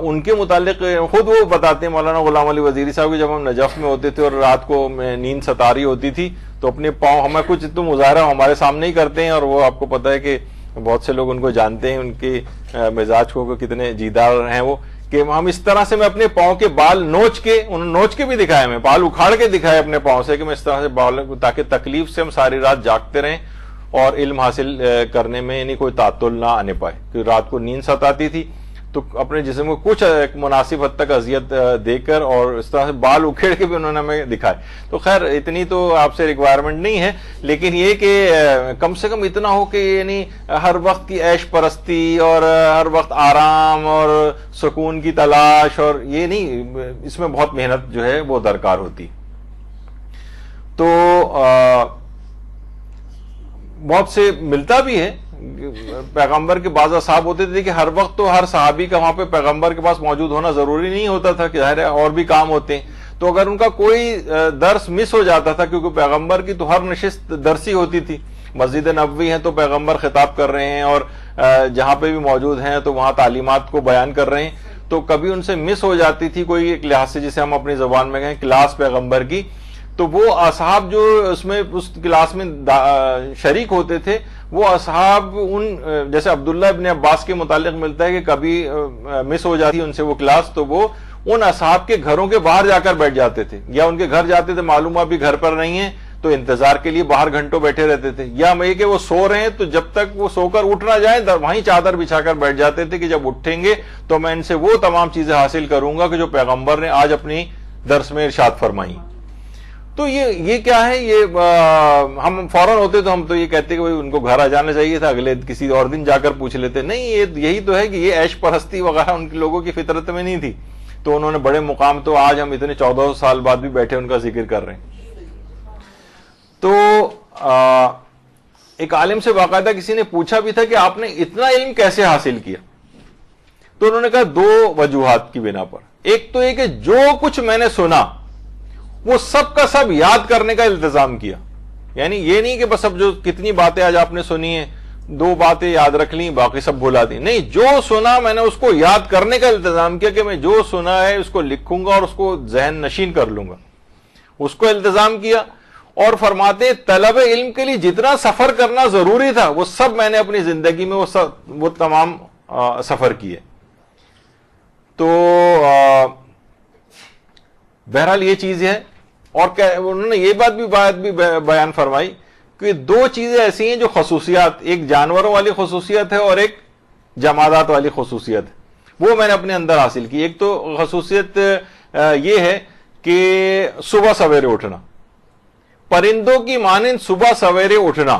ان کے متعلق خود وہ بتاتے ہیں, مولانا غلام علی وزیری صاحب, کہ جب ہم نجف میں ہوتے تھے اور رات کو نیند ستاری ہوتی تھی تو اپنے پاؤں, ہمیں کچھ تو مظاہرہ ہمارے سامنے ہی کرتے ہیں, اور وہ آپ کو پتہ ہے کہ بہت سے لوگ ان کو جانتے ہیں, ان کے مزاج کو کتنے جیدار ہیں وہ, کہ ہم اس طرح سے میں اپنے پاؤں کے بال نوچ کے بھی دکھائے, میں بال اکھاڑ کے دکھائے اپنے پاؤں سے, کہ میں اس طرح سے بال, تاکہ تکلیف سے ہم ساری رات جاگتے رہیں اور علم حاصل کرنے میں یعنی کوئی تعطل نہ آنے پائے. کیونکہ رات کو نیند ستاتی تھی تو اپنے جسم کو کچھ مناسب حد تک اذیت دے کر اور اس طرح سے بال اکھیڑ کے بھی انہوں نے ہمیں دکھائے. تو خیر اتنی تو آپ سے ریکوائرمنٹ نہیں ہے, لیکن یہ کہ کم سے کم اتنا ہو کہ یعنی ہر وقت کی عیش پرستی اور ہر وقت آرام اور سکون کی تلاش, اور یہ نہیں, اس میں بہت محنت جو ہے وہ درکار ہوتی. تو بہت سے ملتا بھی ہے. پیغمبر کے بعض اصحاب ہوتے تھے کہ ہر وقت تو ہر صحابی کا وہاں پہ پیغمبر کے پاس موجود ہونا ضروری نہیں ہوتا تھا, کہ ظاہر ہے اور بھی کام ہوتے ہیں. تو اگر ان کا کوئی درس مس ہو جاتا تھا, کیونکہ پیغمبر کی تو ہر نشست درسی ہوتی تھی, مسجد نبوی ہے تو پیغمبر خطاب کر رہے ہیں, اور جہاں پہ بھی موجود ہیں تو وہاں تعلیمات کو بیان کر رہے ہیں, تو کبھی ان سے مس ہو جاتی تھی کوئی ایک لحاظ سے, جسے ہم اپنی زبان میں کہیں کلاس پیغمبر کی, تو وہ اصحاب جو اس کلاس میں شریک ہوتے تھے, وہ اصحاب ان جیسے عبداللہ ابن عباس کے متعلق ملتا ہے کہ کبھی مس ہو جاتی ان سے وہ کلاس, تو وہ ان اصحاب کے گھروں کے باہر جا کر بیٹھ جاتے تھے, یا ان کے گھر جاتے تھے, معلوم ابھی گھر پر نہیں ہیں, تو انتظار کے لیے باہر گھنٹوں بیٹھے رہتے تھے، یا میں کہ وہ سو رہے ہیں تو جب تک وہ سو کر اٹھ نہ جائیں وہیں چادر بچھا کر بیٹھ جاتے تھے کہ جب اٹھیں گے تو میں ان سے وہ تمام چیزیں حاصل کروں گا کہ جو پیغمبر نے آج اپنی درس میں ارشاد فرمائی۔ تو یہ کیا ہے، یہ ہم فوراً ہوتے تو ہم تو یہ کہتے کہ ان کو گھر آ جانا چاہیے تھا، اگلے کسی اور دن جا کر پوچھ لیتے، نہیں، یہی تو ہے کہ یہ عیش پرستی وغیرہ ان کے لوگوں کی فطرت میں نہیں تھی، تو انہوں نے بڑے مقام، تو آج ہم اتنے 1400 سال بعد بھی بیٹھے ان کا ذکر کر رہے ہیں۔ تو ایک عالم سے باقاعدہ کسی نے پوچھا بھی تھا کہ آپ نے اتنا علم کیسے حاصل کیا، تو انہوں نے کہا 2 وجوہات کی بنا پر۔ ایک تو یہ کہ جو کچھ میں نے سنا وہ سب کا سب یاد کرنے کا التزام کیا، یعنی یہ نہیں کہ بس اب جو کتنی باتیں آج آپ نے سنی ہیں 2 باتیں یاد رکھ لیں باقی سب بھلا دی، نہیں، جو سنا میں نے اس کو یاد کرنے کا التزام کیا کہ میں جو سنا ہے اس کو لکھوں گا اور اس کو ذہن نشین کر لوں گا، اس کو التزام کیا۔ اور فرماتے ہیں طلب علم کے لیے جتنا سفر کرنا ضروری تھا وہ سب میں نے اپنی زندگی میں وہ تمام سفر کیے۔ تو بہرحال یہ چیز ہے۔ اور انہوں نے یہ بات بھی بیان فرمائی کہ 2 چیزیں ایسی ہیں جو خصوصیات، ایک جانوروں والی خصوصیت ہے اور ایک جمادات والی خصوصیت ہے، وہ میں نے اپنے اندر حاصل کی۔ ایک تو خصوصیت یہ ہے کہ صبح سویرے اٹھنا، پرندوں کی مانند صبح سویرے اٹھنا،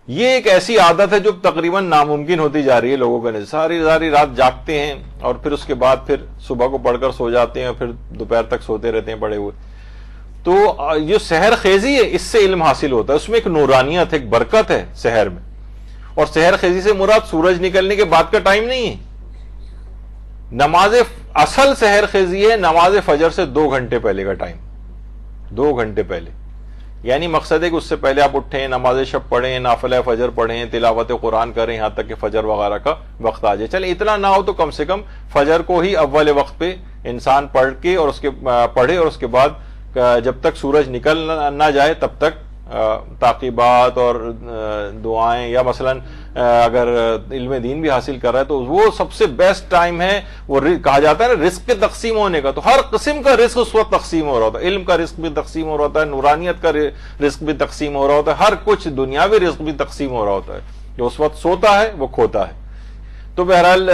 یہ ایک ایسی عادت ہے جو تقریباً ناممکن ہوتی جا رہی ہے لوگوں کے لیے۔ ساری رات جاگتے ہیں اور پھر اس کے بعد پھر صبح کو پڑھ کر سو جاتے ہیں اور پھر دوپہر تک سوتے رہتے ہیں پڑے ہوئے۔ تو یہ سحر خیزی ہے، اس سے علم حاصل ہوتا ہے، اس میں ایک نورانیت ہے، ایک برکت ہے سحر میں۔ اور سحر خیزی سے مراد سورج نکلنے کے بعد کا ٹائم نہیں ہے، اصل سحر خیزی ہے نماز فجر سے 2 گھنٹے پہلے کا ٹائم، 2 گھنٹے پہلے، یعنی مقصد ہے کہ اس سے پہلے آپ اٹھیں، نماز شب پڑھیں، نافلہ فجر پڑھیں، تلاوت قرآن کریں، یہاں تک کہ فجر وغیرہ کا وقت آ جائے۔ چلے اتنا نہ ہو تو کم سے کم فجر کو ہی اول وقت پہ انسان پڑھے اور اس کے بعد جب تک سورج نکل نہ جائے تب تک تعقیبات اور دعائیں، یا مثلا اگر علم دین بھی حاصل کر رہا ہے تو وہ سب سے بیسٹ ٹائم ہے۔ وہ کہا جاتا ہے نا رزق کے تقسیم ہونے کا، تو ہر قسم کا رزق اس وقت تقسیم ہو رہا ہوتا ہے، علم کا رزق بھی تقسیم ہو رہا ہوتا ہے، نورانیت کا رزق بھی تقسیم ہو رہا ہوتا ہے، ہر کچھ دنیاوی رزق بھی تقسیم ہو رہا ہوتا ہے۔ جو اس وقت سوتا ہے وہ کھوتا ہے۔ تو بہرحال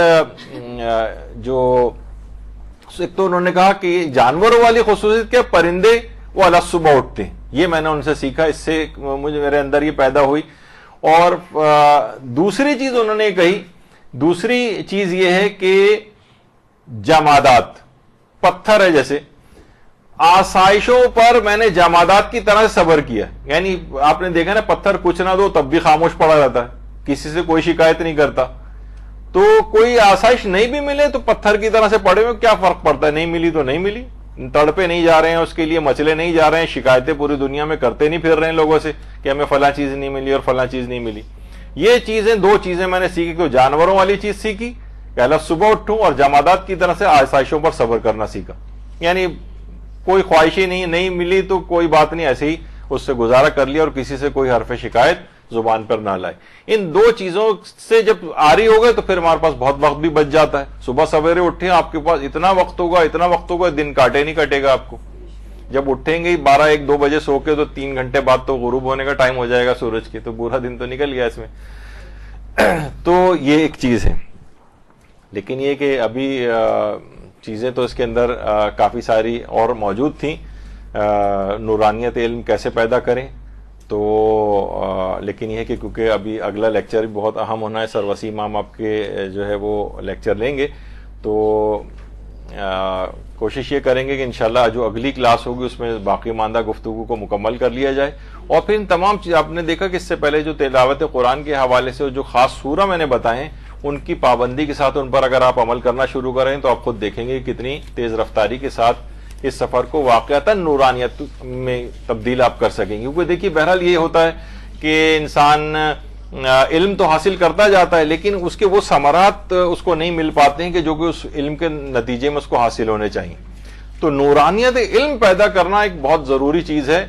جو ایک تو انہوں نے کہا کہ جانوروں والی خصوصیت کیا، پرندے وہ الگ صبح اٹھتے ہیں، یہ میں نے ان سے سیکھا، اس سے میرے اندر یہ پیدا ہوئی۔ اور دوسری چیز انہوں نے کہی، دوسری چیز یہ ہے کہ جمادات، پتھر ہے جیسے، آسائشوں پر میں نے جمادات کی طرح صبر کیا، یعنی آپ نے دیکھا نا پتھر کچھ نہ دو تب بھی خاموش پڑا رہتا ہے، کسی سے کوئی شکایت نہیں کرتا۔ تو کوئی آسائش نہیں بھی ملے تو پتھر کی طرح سے پڑے ہوئے کیا فرق پڑتا ہے، نہیں ملی تو نہیں ملی، تڑپے نہیں جا رہے ہیں اس کے لیے، مچلے نہیں جا رہے ہیں، شکایتیں پوری دنیا میں کرتے نہیں پھر رہے ہیں لوگوں سے کہ ہمیں فلاں چیز نہیں ملی اور فلاں چیز نہیں ملی۔ یہ چیزیں 2 چیزیں میں نے سیکھی، کہ جانوروں والی چیز سیکھی کہ الگ صبح اٹھوں، اور جمادات کی طرح سے آسائشوں پر صبر کرنا سیکھا، یعنی کوئی خواہشیں نہیں ملی تو کوئی بات نہیں، ایسے ہی اس سے گزارا کر لیا اور کسی سے کوئی حرف شکایت زبان پر نہ لائے۔ ان 2 چیزوں سے جب آری ہو گئے تو پھر ہمارے پاس بہت وقت بھی بچ جاتا ہے۔ صبح سویرے اٹھیں، آپ کے پاس اتنا وقت ہوگا دن کاٹے نہیں کٹے گا آپ کو۔ جب اٹھیں گے 12-1-2 بجے سو کے تو 3 گھنٹے بعد تو غروب ہونے کا ٹائم ہو جائے گا سورج کے، تو پورا دن تو نکل گیا اس میں۔ تو یہ ایک چیز ہے، لیکن یہ کہ ابھی چیزیں تو اس کے اندر کافی ساری اور موجود تھیں، نورانیت علم کیسے پیدا کریں۔ تو لیکن یہ ہے کہ کیونکہ ابھی اگلا لیکچر بھی بہت اہم ہونا ہے، سر وسیم امام آپ کے جو ہے وہ لیکچر لیں گے، تو کوشش یہ کریں گے کہ انشاءاللہ جو اگلی کلاس ہوگی اس میں باقی ماندہ گفتگو کو مکمل کر لیا جائے۔ اور پھر ان تمام چیز آپ نے دیکھا کہ اس سے پہلے جو تلاوت قرآن کے حوالے سے جو خاص سورہ میں نے بتائے ہیں، ان کی پابندی کے ساتھ ان پر اگر آپ عمل کرنا شروع کریں تو آپ خود دیکھیں گے کتنی تیز رفتاری کے ساتھ اس سفر کو واقعتاً نورانیت میں تبدیل آپ کر سکیں گے۔ کیونکہ دیکھیے بہرحال یہ ہوتا ہے کہ انسان علم تو حاصل کرتا جاتا ہے، لیکن اس کے وہ ثمرات اس کو نہیں مل پاتے ہیں کہ جو کہ اس علم کے نتیجے میں اس کو حاصل ہونے چاہیے۔ تو نورانیت علم پیدا کرنا ایک بہت ضروری چیز ہے۔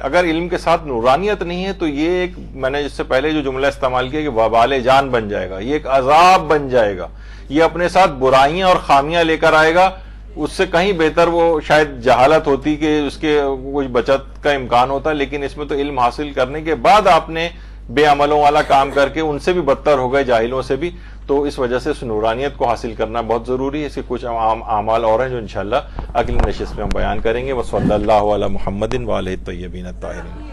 اگر علم کے ساتھ نورانیت نہیں ہے تو یہ ایک، میں نے اس سے پہلے جو جملہ استعمال کیا کہ وبال جان بن جائے گا، یہ ایک عذاب بن جائے گا، یہ اپنے ساتھ برائیاں اور خامیاں لے کر آئے گا اس سے کہیں بہتر وہ شاید جہالت ہوتی کہ اس کے کچھ بچت کا امکان ہوتا، لیکن اس میں تو علم حاصل کرنے کے بعد آپ نے بے عملوں والا کام کر کے ان سے بھی بدتر ہو گئے، جاہلوں سے بھی. تو اس وجہ سے اس نورانیت کو حاصل کرنا بہت ضروری ہے. اس کے کچھ اعمال اور ہیں جو انشاءاللہ اگلی نشست میں ہم بیان کریں گے. وصلی اللہ علی محمد وآلہ الطیبین الطاہرین.